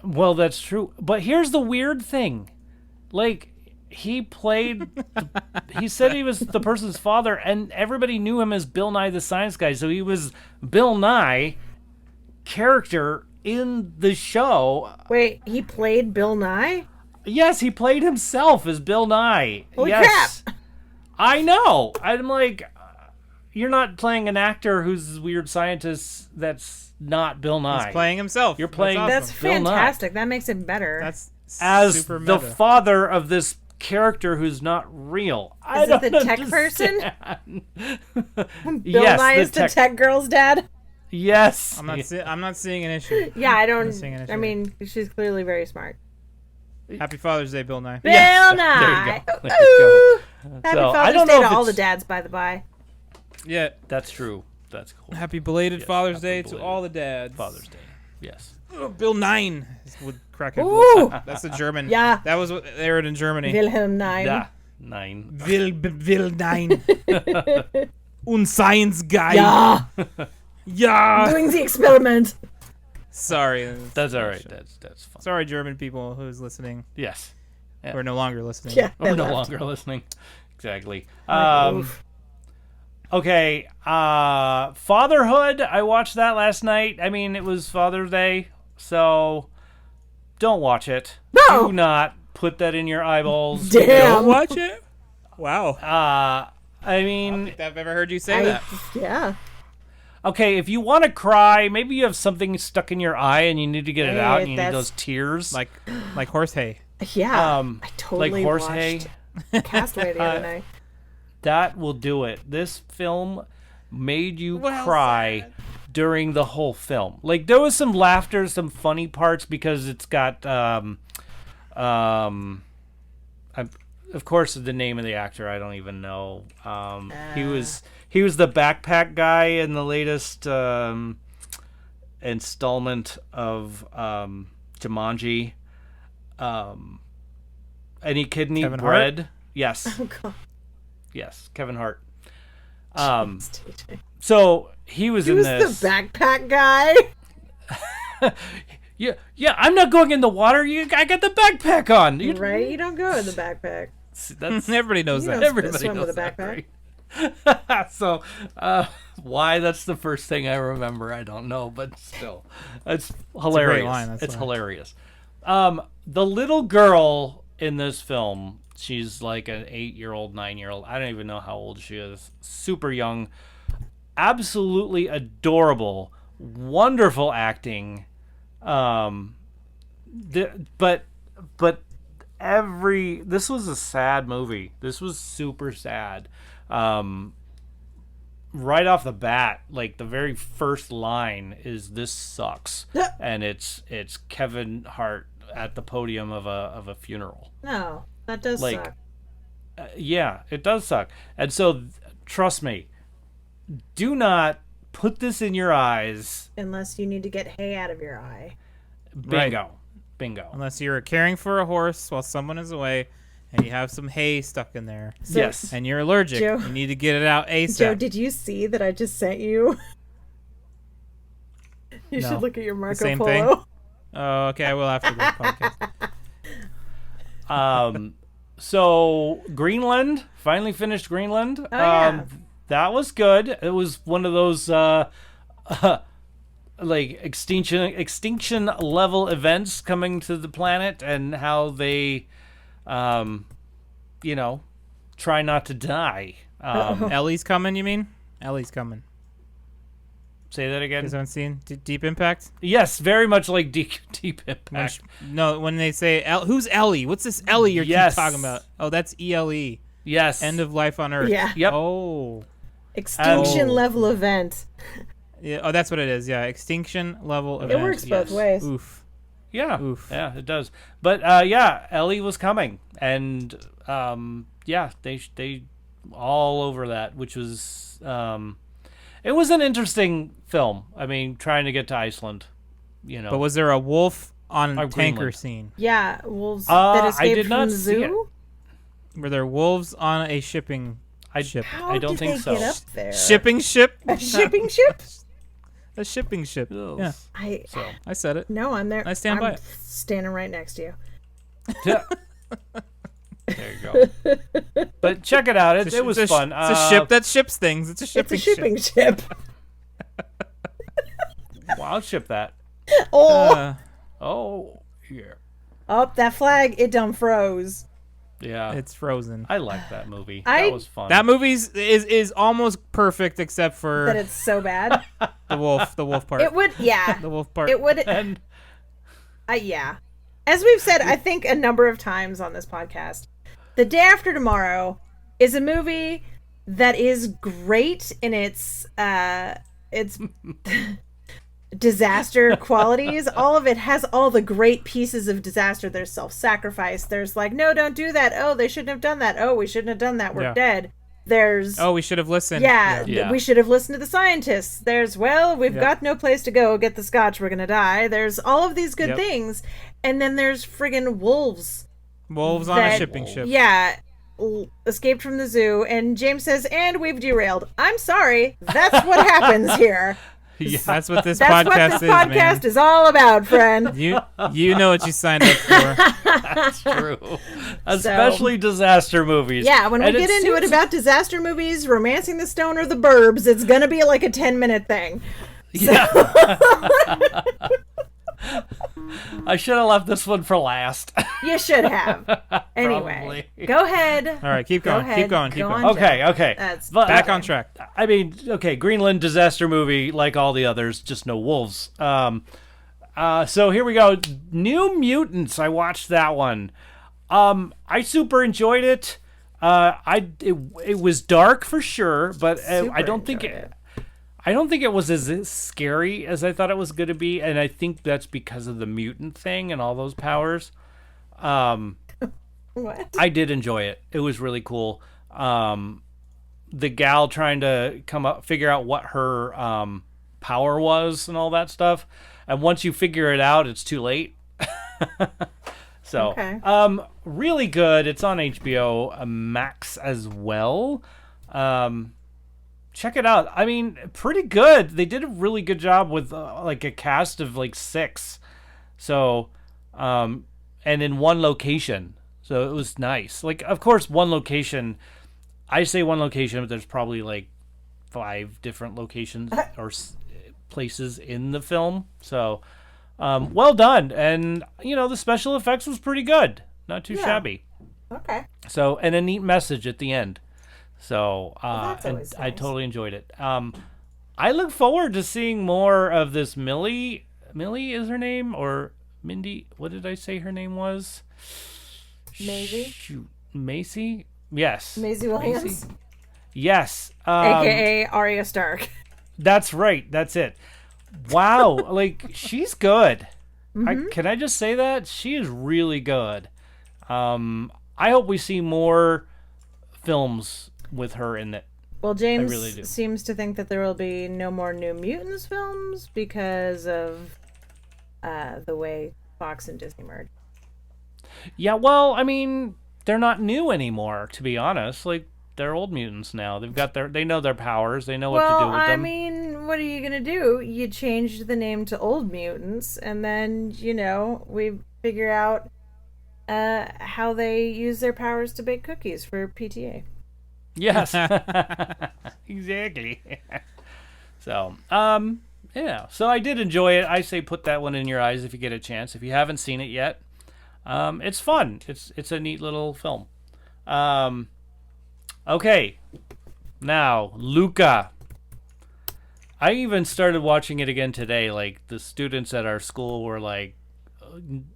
Well, that's true. But here's the weird thing. Like, he said he was the person's father, and everybody knew him as Bill Nye the Science Guy. So he was Bill Nye character in the show. Wait, he played Bill Nye? Yes, he played himself as Bill Nye. Holy crap! I know. I'm like, you're not playing an actor who's this weird scientist that's not Bill Nye. He's playing himself. You're playing That's Bill fantastic. Nye. That makes it better. That's as super the meta. father of this character who's not real. Is it the tech person? Bill Nye is the tech girl's dad? Yes. I'm not seeing an issue. Yeah, I don't. I mean, she's clearly very smart. Happy Father's Day, Bill Nye. Bill Nye. There you go. Happy Father's Day to all the dads, by the by. Yeah, that's true. That's cool. Happy belated Father's Day to all the dads. Father's Day. Yes. Oh, Bill Nine would crack it. That's a German. Yeah. That was what they heard in Germany. Wilhelm Nine. Yeah. Nine. Will Nine. Un Science Guy. Yeah. Yeah. Doing the experiment. Sorry. That's all right. That's fine. Sorry, German people who's listening. Yes. Yeah. We're no longer listening. Yeah. We're no longer listening. Exactly. Okay. Fatherhood. I watched that last night. I mean, it was Father's Day, so don't watch it. No. Do not put that in your eyeballs. Damn. Don't watch it. Wow. I mean, I don't think I've ever heard you say that. Yeah. Okay, if you want to cry, maybe you have something stuck in your eye and you need to get it out, and you need those tears. Like horse hay. Yeah. I totally like horse watched hay. Castaway the other night. That will do it. This film made you cry during the whole film. Like, there was some laughter, some funny parts, because it's got of course, the name of the actor I don't even know. He was the backpack guy in the latest installment of Jumanji. And he couldn't eat bread. Hart? Yes. Oh God. Yes, Kevin Hart. So he was in this. He was the backpack guy. Yeah. I'm not going in the water. I got the backpack on. Right? You don't go in the backpack. That's everybody knows that. Everybody swim knows with a that, backpack. Right? So, why that's the first thing I remember, I don't know, but still, it's hilarious. It's a great line, it's hilarious. The little girl in this film, she's like an 8-year-old, 9-year-old. I don't even know how old she is. Super young, absolutely adorable, wonderful acting. This was a sad movie. This was super sad. Right off the bat, like the very first line is "This sucks," and it's Kevin Hart at the podium of a funeral. No, that does suck. Yeah, it does suck. And so, trust me, do not put this in your eyes unless you need to get hay out of your eye. Bingo. Right. Bingo. Unless you're caring for a horse while someone is away and you have some hay stuck in there. So, yes. And you're allergic. Joe, you need to get it out ASAP. Joe, did you see that I just sent you? You should look at your Marco same Polo. Thing? Oh, okay. I will after this podcast. So Greenland, finally finished Greenland. Oh, yeah. That was good. It was one of those like extinction level events coming to the planet and how they try not to die. Ellie's coming, you mean? Ellie's coming. Say that again. Is that seen Deep Impact? Yes, very much like Deep Impact. When they say who's Ellie? What's this Ellie you're keep talking about? Oh, that's ELE. Yes. End of Life on Earth. Yeah. Yep. Oh. Extinction level event. Yeah. Oh, that's what it is. Yeah. Extinction level event. It works both ways. Oof. Yeah. Oof. Yeah, it does. But Ellie was coming, and they all over that, which was it was an interesting film. I mean, trying to get to Iceland, But was there a wolf on a tanker Greenland. scene? Yeah, wolves that escaped from the zoo. Were there wolves on a shipping ship? How I don't did think they so. get up there? Shipping ship? A shipping ship? A shipping ship. Ugh. Yeah. So I said it. No, I'm there. I stand by I'm it. standing right next to you. yeah. There you go. But check it out. It was fun. It's a ship that ships things. It's a It's shipping a shipping ship. Well, I'll ship that. Oh, Oh, yeah. oh, that flag, it done froze. Yeah. It's frozen. I like that movie. I- That was fun. That movie is almost perfect except for That it's so bad. the wolf part. It would, yeah. The wolf part. It would, and yeah. As we've said, I think a number of times on this podcast, The Day After Tomorrow is a movie that is great in its disaster qualities. All of it has all the great pieces of disaster. There's self-sacrifice. There's like, no, don't do that. Oh, they shouldn't have done that. Oh, we shouldn't have done that. We're dead. There's we should have listened. we should have listened to the scientists. There's we've got no place to go. Get the scotch. We're gonna die. There's all of these good things, and then there's friggin' wolves. Wolves on a shipping ship. Yeah, escaped from the zoo, and James says, "And we've derailed." I'm sorry. That's what happens here. Yeah, that's what this That's podcast what this is, podcast is all about, friend. You know what you signed up for. that's true. Especially disaster movies. Yeah, when we And get into it about disaster movies, Romancing the Stone or The Burbs, it's gonna be like a 10-minute thing. Yeah. I should have left this one for last. You should have. Anyway, go ahead. All right, keep going. ahead. Keep going. Go Keep on, going. Okay. That's But- Back on track. I mean, okay, Greenland disaster movie like all the others, just no wolves. So here we go. New Mutants. I watched that one. I super enjoyed it. It was dark for sure, but I don't think it was as scary as I thought it was going to be, and I think that's because of the mutant thing and all those powers. What? I did enjoy it. It was really cool. The gal trying to figure out what her power was and all that stuff, and once you figure it out, it's too late. So, Okay. really good. It's on HBO Max as well. Check it out. I mean, pretty good. They did a really good job with like a cast of like 6. So, and in one location. So it was nice. Like, of course, one location. I say one location, but there's probably like 5 different locations or places in the film. So, well done. And, the special effects was pretty good. Not too shabby. Okay. So, and a neat message at the end. So, that's and always I nice. totally enjoyed it. I look forward to seeing more of this Millie. Millie is her name, or Mindy? What did I say her name was? Maisie? Shoot, Macy? Yes. Maisie Williams, Yes. aka Arya Stark. That's right. That's it. Wow. Like, she's good. Can I just say that? She is really good. I hope we see more films with her in it. Well, James really do. seems to think that there will be no more New Mutants films because of the way Fox and Disney merged. Yeah, well, I mean, they're not new anymore, to be honest. Like, they're old mutants now. They know their powers. They know what to do with them. I mean, what are you gonna do? You changed the name to Old Mutants, and then we figure out how they use their powers to bake cookies for PTA. Yes. Exactly. So, Yeah, so I did enjoy it. I say put that one in your eyes if you get a chance. If you haven't seen it yet, it's fun. It's a neat little film. Okay, now Luca. I even started watching it again today. Like, the students at our school were like,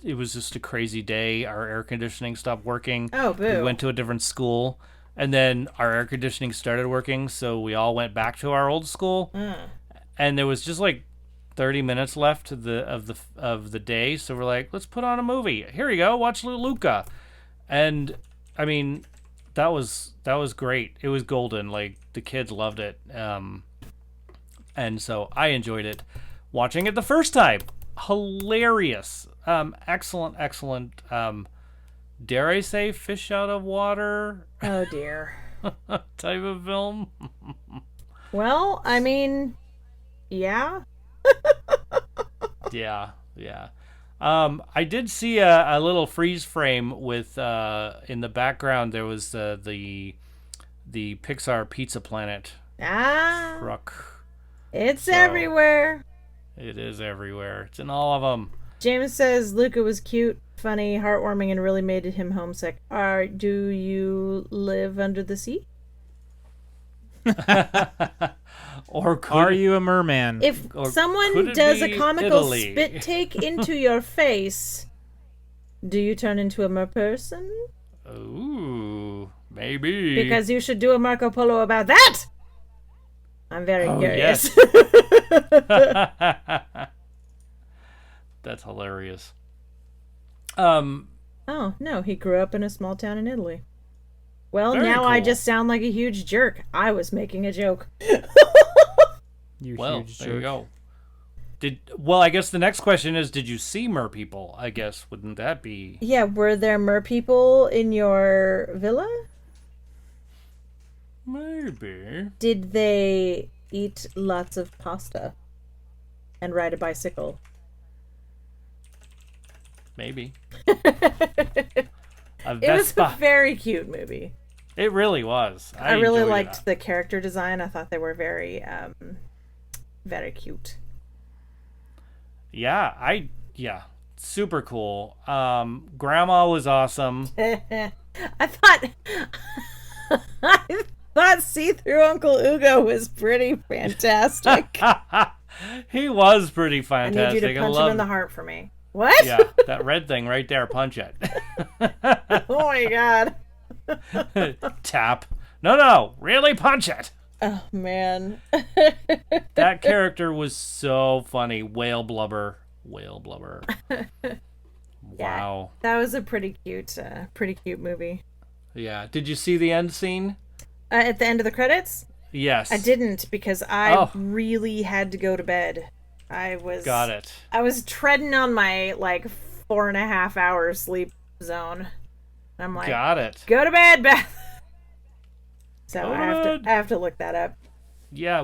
it was just a crazy day. Our air conditioning stopped working. Oh, boo. We went to a different school, and then our air conditioning started working, so we all went back to our old school. And there was just like 30 minutes left of the day, so we're like, let's put on a movie. Here you go, watch Luca. And I mean, that was great. It was golden. Like, the kids loved it. And so I enjoyed it. Watching it the first time, hilarious. Excellent. Dare I say fish out of water? Oh dear. Type of film. Well, I mean, yeah. Yeah. I did see a little freeze frame with in the background. There was the Pixar Pizza Planet truck. It's everywhere. It is everywhere. It's in all of them. James says Luca was cute, funny, heartwarming, and really made him homesick. Do you live under the sea? Or Are you a merman? If someone does a comical spit take into your face, do you turn into a merperson? Ooh, maybe. Because you should do a Marco Polo about that! I'm very curious. Yes. That's hilarious. Oh, no, he grew up in a small town in Italy. Well, now cool. I just sound like a huge jerk. I was making a joke. You well, huge there you jerk. go. I guess the next question is, did you see mer people? I guess, wouldn't that be? Yeah, were there mer people in your villa? Maybe. Did they eat lots of pasta and ride a bicycle? Maybe. It was a very cute movie. It really was. I really enjoyed liked that. the character design. I thought they were very, very cute. Yeah, super cool. Grandma was awesome. I thought See-Through Uncle Ugo was pretty fantastic. He was pretty I fantastic. need you to punch him in the heart for me. What? Yeah, that red thing right there. Punch it. Oh my god. Tap. No, really punch it. Oh man. That character was so funny. Whale blubber. Wow. That was a pretty cute movie. Yeah. Did you see the end scene? At the end of the credits? Yes. I didn't because I really had to go to bed. Got it. I was treading on my 4.5 hour sleep zone. And I'm like, Got it. Go to bed, Beth. So Go I have to look that up. Yeah,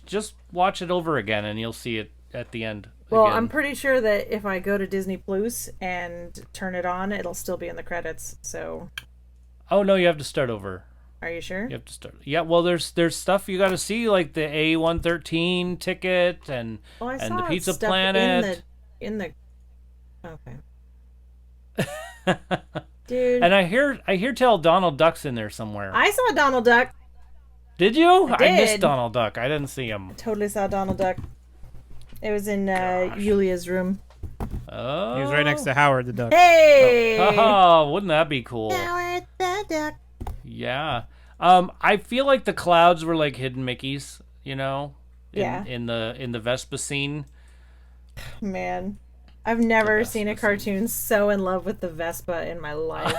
just watch it over again and you'll see it at the end. Well, again. I'm pretty sure that if I go to Disney Plus and turn it on, it'll still be in the credits. So. Oh no, you have to start over. Are you sure? You have to start. Yeah, well, there's stuff you got to see, like the A113 ticket and the Pizza stuff Planet. In the. Okay. Dude. And I hear tell Donald Duck's in there somewhere. I saw Donald Duck. Did you? I did. I missed Donald Duck. I didn't see him. Totally saw Donald Duck. It was in Yulia's room. Oh. He was right next to Howard the Duck. Hey! Oh, wouldn't that be cool? Howard the Duck. Yeah. I feel like the clouds were like hidden Mickeys, in the Vespa scene. Man, I've never seen a cartoon so in love with the Vespa in my life.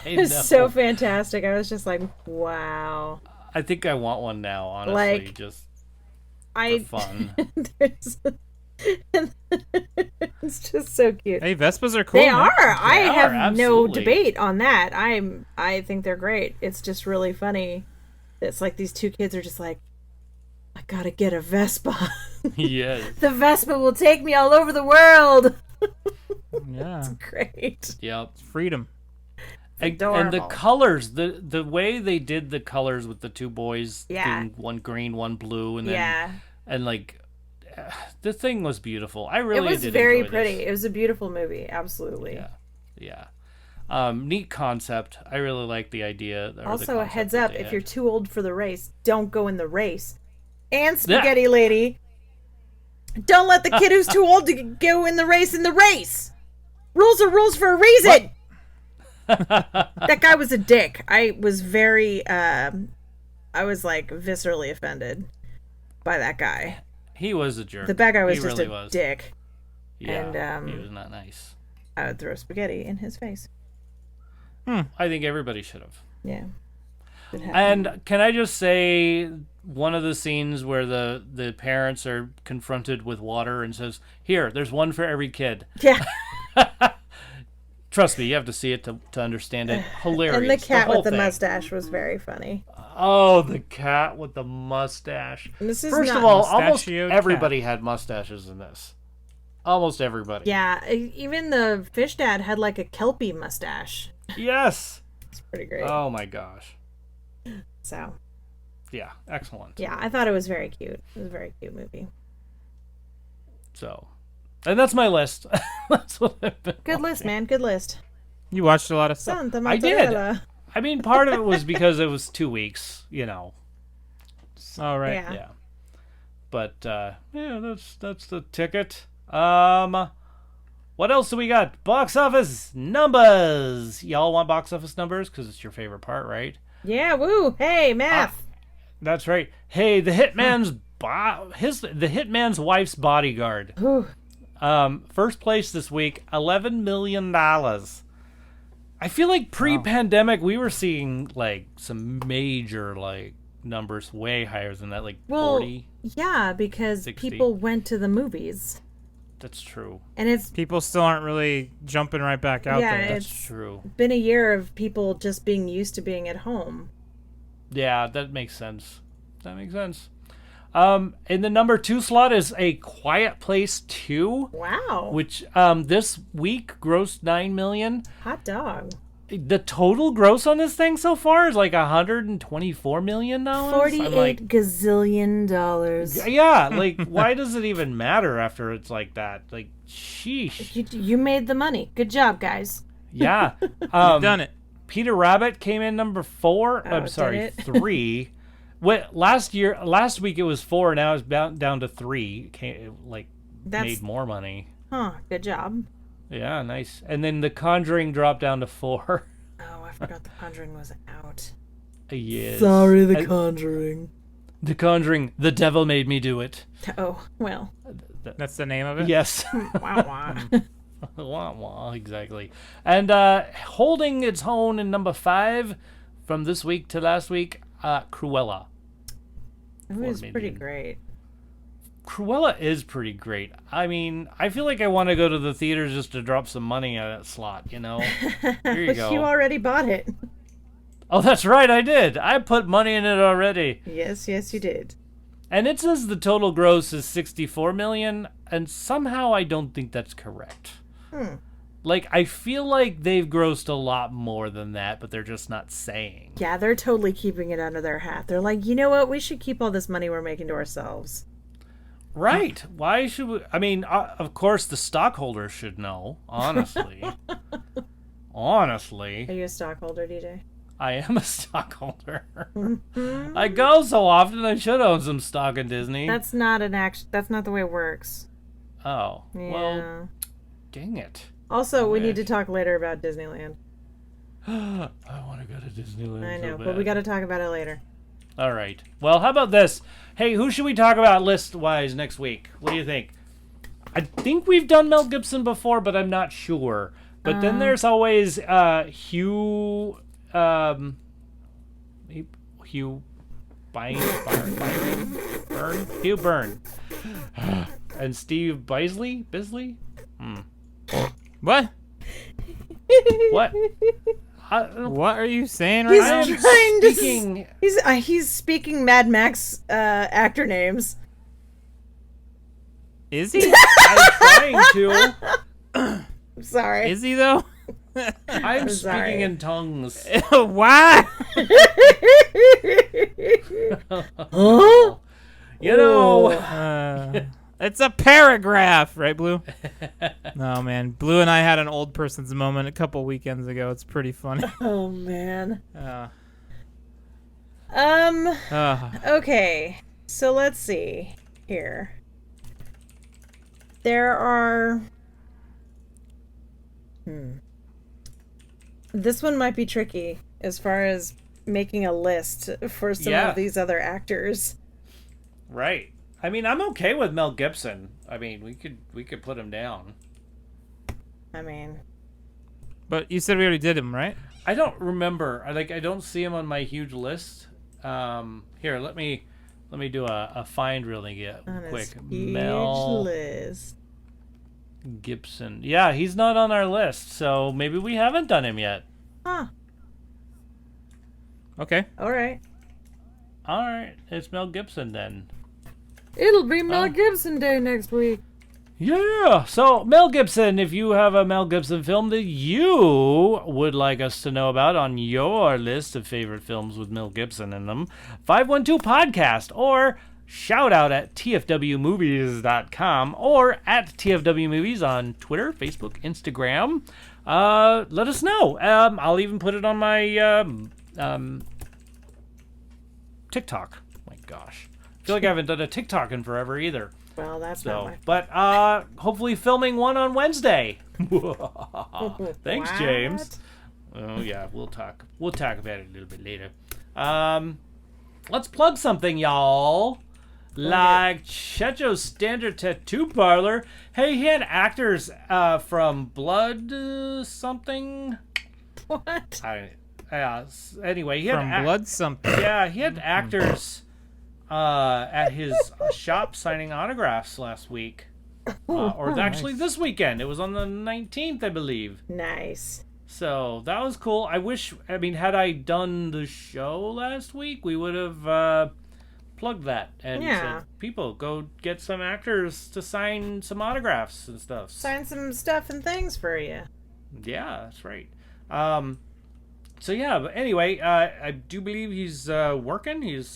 It's so fantastic. I was just like, wow. I think I want one now, honestly, just for fun. It's just so cute. Hey, Vespas are cool. They man. are. I have no absolutely. debate on that. I think they're great. It's just really funny. It's like these two kids are just like, I gotta get a Vespa. Yes. The Vespa will take me all over the world. Yeah. It's great. Yep. It's freedom. And the colors, the way they did the colors with the two boys, Yeah. being one green, one blue, and then Yeah. and like the thing was beautiful. I really It was did very enjoy pretty. this. It was a beautiful movie. Absolutely. Yeah. Neat concept. I really like the idea. Also, a heads up: if you're too old for the race, don't go in the race. And Spaghetti Yeah. Lady, don't let the kid who's too old to go in the race in the race. Rules are rules for a reason. That guy was a dick. I was very, I was like viscerally offended by that guy. He was a jerk. The bad guy was He just really a was. dick. Yeah, And he was not nice. I would throw spaghetti in his face. I think everybody should have. Yeah. And can I just say, one of the scenes where the parents are confronted with water and says, "Here, there's one for every kid." Yeah. Trust me, you have to see it to understand it. Hilarious. And the cat whole with the thing. mustache was very funny. Oh, the cat with the mustache. This is First not- of all, almost Mustachioed everybody had mustaches in this. Almost everybody. Yeah, even the fish dad had like a Kelpie mustache. Yes. It's pretty great. Oh my gosh. So, Yeah, excellent. yeah, I thought it was very cute. It was a very cute movie. So, and that's my list. That's what I've been Good list, man. Good list. You watched a lot of stuff. Santa I did. mozzarella. I mean, part of it was because it was 2 weeks, you know. All right. Yeah. Yeah. But yeah, that's the ticket. What else do we got? Box office numbers. Y'all want box office numbers because it's your favorite part, right? Yeah, woo. Hey, math. That's right. Hey, the hitman's the hitman's wife's bodyguard. Ooh. First place this week, $11 million. I feel like pre-pandemic we were seeing like some major like numbers way higher than that, like Well, 40. yeah, because 60. people went to the movies. That's true. And it's People still aren't really jumping right back out Yeah, there. That's It's- true. been a year of people just being used to being at home. Yeah, that makes sense. That makes sense. In the number 2 slot is A Quiet Place 2, Wow. which this week grossed $9 million. Hot dog. The total gross on this thing so far is like $124 million. $48 gazillion dollars. Yeah, like why does it even matter after it's like that? Like, sheesh. You made the money. Good job, guys. Yeah. You've done it. Peter Rabbit came in number 4. Oh, I'm sorry, did it? 3. Last week it was 4. Now it's down to 3. That's Made more money. Good job. Yeah, nice. And then The Conjuring dropped down to 4. Oh, I forgot The Conjuring was out. Yes. The Conjuring. The Conjuring. The Devil Made Me Do It. Oh, well. That's the name of it? Yes. Wah, wah. Wah, wah, exactly. And holding its own in number 5 from this week to last week, Cruella. It was Maybe pretty in- great. Cruella is pretty great. I mean, I feel like I want to go to the theaters just to drop some money at that slot, you know? Here you But go. you already bought it. Oh, that's right, I did. I put money in it already. Yes, you did. And it says the total gross is $64 million, and somehow I don't think that's correct. Like, I feel like they've grossed a lot more than that, but they're just not saying. Yeah, they're totally keeping it under their hat. They're like, you know what? We should keep all this money we're making to ourselves. Right. Why should we? I mean, of course, the stockholders should know, honestly. Honestly. Are you a stockholder, DJ? I am a stockholder. I go so often, I should own some stock in Disney. That's not the way it works. Oh. Yeah. Well, dang it. Also, we need to wish. talk later about Disneyland. I want to go to Disneyland. I know, so but we bad. got to talk about it later. All right. Well, how about this? Hey, who should we talk about list-wise next week? What do you think? I think we've done Mel Gibson before, but I'm not sure. But then there's always Hugh Byrne, and Steve Bisley. What? What? What are you saying He's right now? trying to. speaking- He's speaking Mad Max actor names. Is he? I'm trying to. I'm sorry. Is he though? I'm sorry. speaking in tongues. Why? You know. It's a paragraph, right, Blue? No, man. Blue and I had an old person's moment a couple weekends ago. It's pretty funny. Oh, man. Uh, Okay. So let's see here. There are... This one might be tricky as far as making a list for some of these other actors. Right. I mean, I'm okay with Mel Gibson. I mean, we could put him down. I mean... But you said we already did him, right? I don't remember. I don't see him on my huge list. Here, let me do a find really quick. Huge Mel list. Gibson. Yeah, he's not on our list, so maybe we haven't done him yet. Huh. Okay. All right. All right, it's Mel Gibson then. It'll be Mel Gibson Day next week. Yeah, so Mel Gibson, if you have a Mel Gibson film that you would like us to know about on your list of favorite films with Mel Gibson in them, 512 Podcast, or shout out at tfwmovies.com or at tfwmovies on Twitter, Facebook, Instagram. Let us know. I'll even put it on my TikTok. My gosh. I feel like I haven't done a TikTok in forever either. Well, that's not my... But hopefully filming one on Wednesday. Thanks, What? James. Oh yeah, we'll talk about it a little bit later. Let's plug something, y'all. Like Checho's Standard Tattoo Parlor. Hey, he had actors from Blood something. What? Anyway, he had From Blood something. Yeah, he had actors at his shop signing autographs last week. Or actually this weekend. It was on the 19th, I believe. Nice. So that was cool. Had I done the show last week, we would have plugged that and said, people, go get some actors to sign some autographs and stuff. Sign some stuff and things for you. Yeah, that's right. So yeah, but anyway, I do believe he's working. He's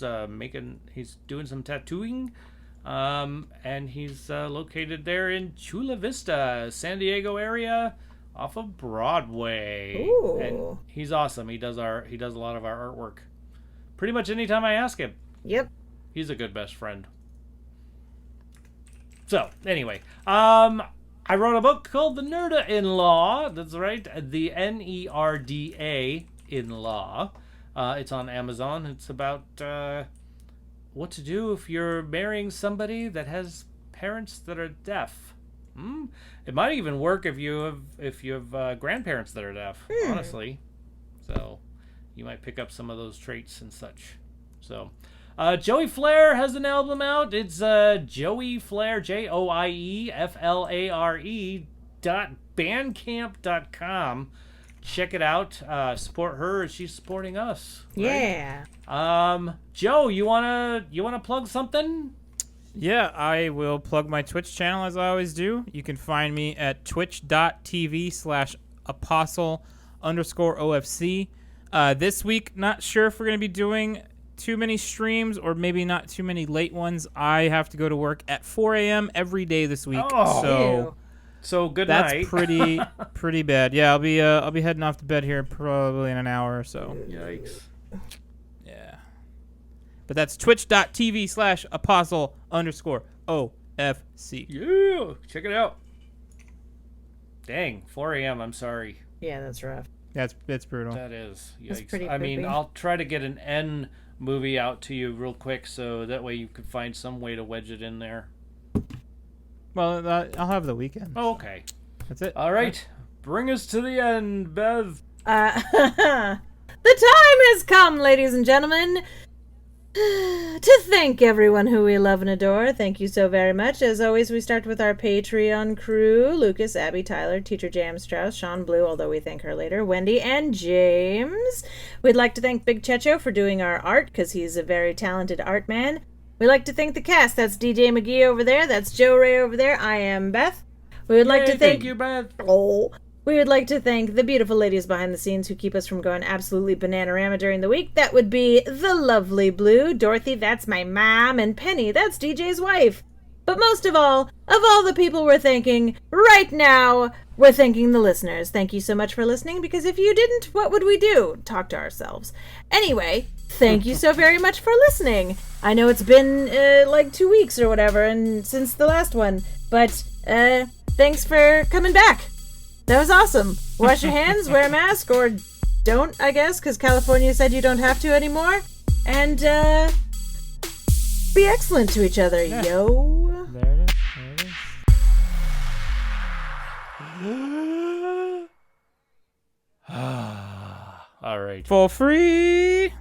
doing some tattooing, and he's located there in Chula Vista, San Diego area, off of Broadway. Ooh. And he's awesome. He does a lot of our artwork. Pretty much anytime I ask him. Yep. He's a good best friend. So anyway, I wrote a book called The Nerda-in-Law. That's right, the Nerda in law. It's on Amazon. It's about what to do if you're marrying somebody that has parents that are deaf. It might even work if you have grandparents that are deaf. Honestly, so you might pick up some of those traits and such. So. Joey Flare has an album out. It's Joey Flare, JoeyFlare.bandcamp.com. Check it out. Support her as she's supporting us. Right? Yeah. Joe, you wanna plug something? Yeah, I will plug my Twitch channel as I always do. You can find me at twitch.tv/apostle_OFC. This week, not sure if we're going to be doing too many streams or maybe not too many late ones. I have to go to work at 4 a.m. every day this week. So good that's night. pretty bad. Yeah, I'll be heading off to bed here probably in an hour or so. Yikes. Yeah. But that's twitch.tv/apostle_OFC. Yeah, check it out. Dang, 4 a.m. I'm sorry. Yeah, that's rough. That's brutal. That is. Yikes. That's pretty I mean, creepy. I'll try to get an N movie out to you real quick so that way you can find some way to wedge it in there. Well, I'll have the weekend. Oh, okay. That's it. All right. Bring us to the end, Bev. The time has come, ladies and gentlemen, to thank everyone who we love and adore. Thank you so very much. As always, we start with our Patreon crew: Lucas, Abby, Tyler, Teacher Jam Strauss, Sean Blue, although we thank her later, Wendy, and James. We'd like to thank Big Checho for doing our art, because he's a very talented art man. We'd like to thank the cast. That's DJ McGee over there. That's Joe Ray over there. I am Beth. We would like to thank you, Beth. We would like to thank the beautiful ladies behind the scenes who keep us from going absolutely bananarama during the week. That would be the lovely Blue, Dorothy, that's my mom, and Penny, that's DJ's wife. But most of all the people we're thanking right now, we're thanking the listeners. Thank you so much for listening, because if you didn't, what would we do? Talk to ourselves. Anyway, thank you so very much for listening. I know it's been like 2 weeks or whatever and since the last one, but thanks for coming back. That was awesome. Wash your hands, wear a mask, or don't, I guess, because California said you don't have to anymore. And be excellent to each other, yo. There it is. All right. For free.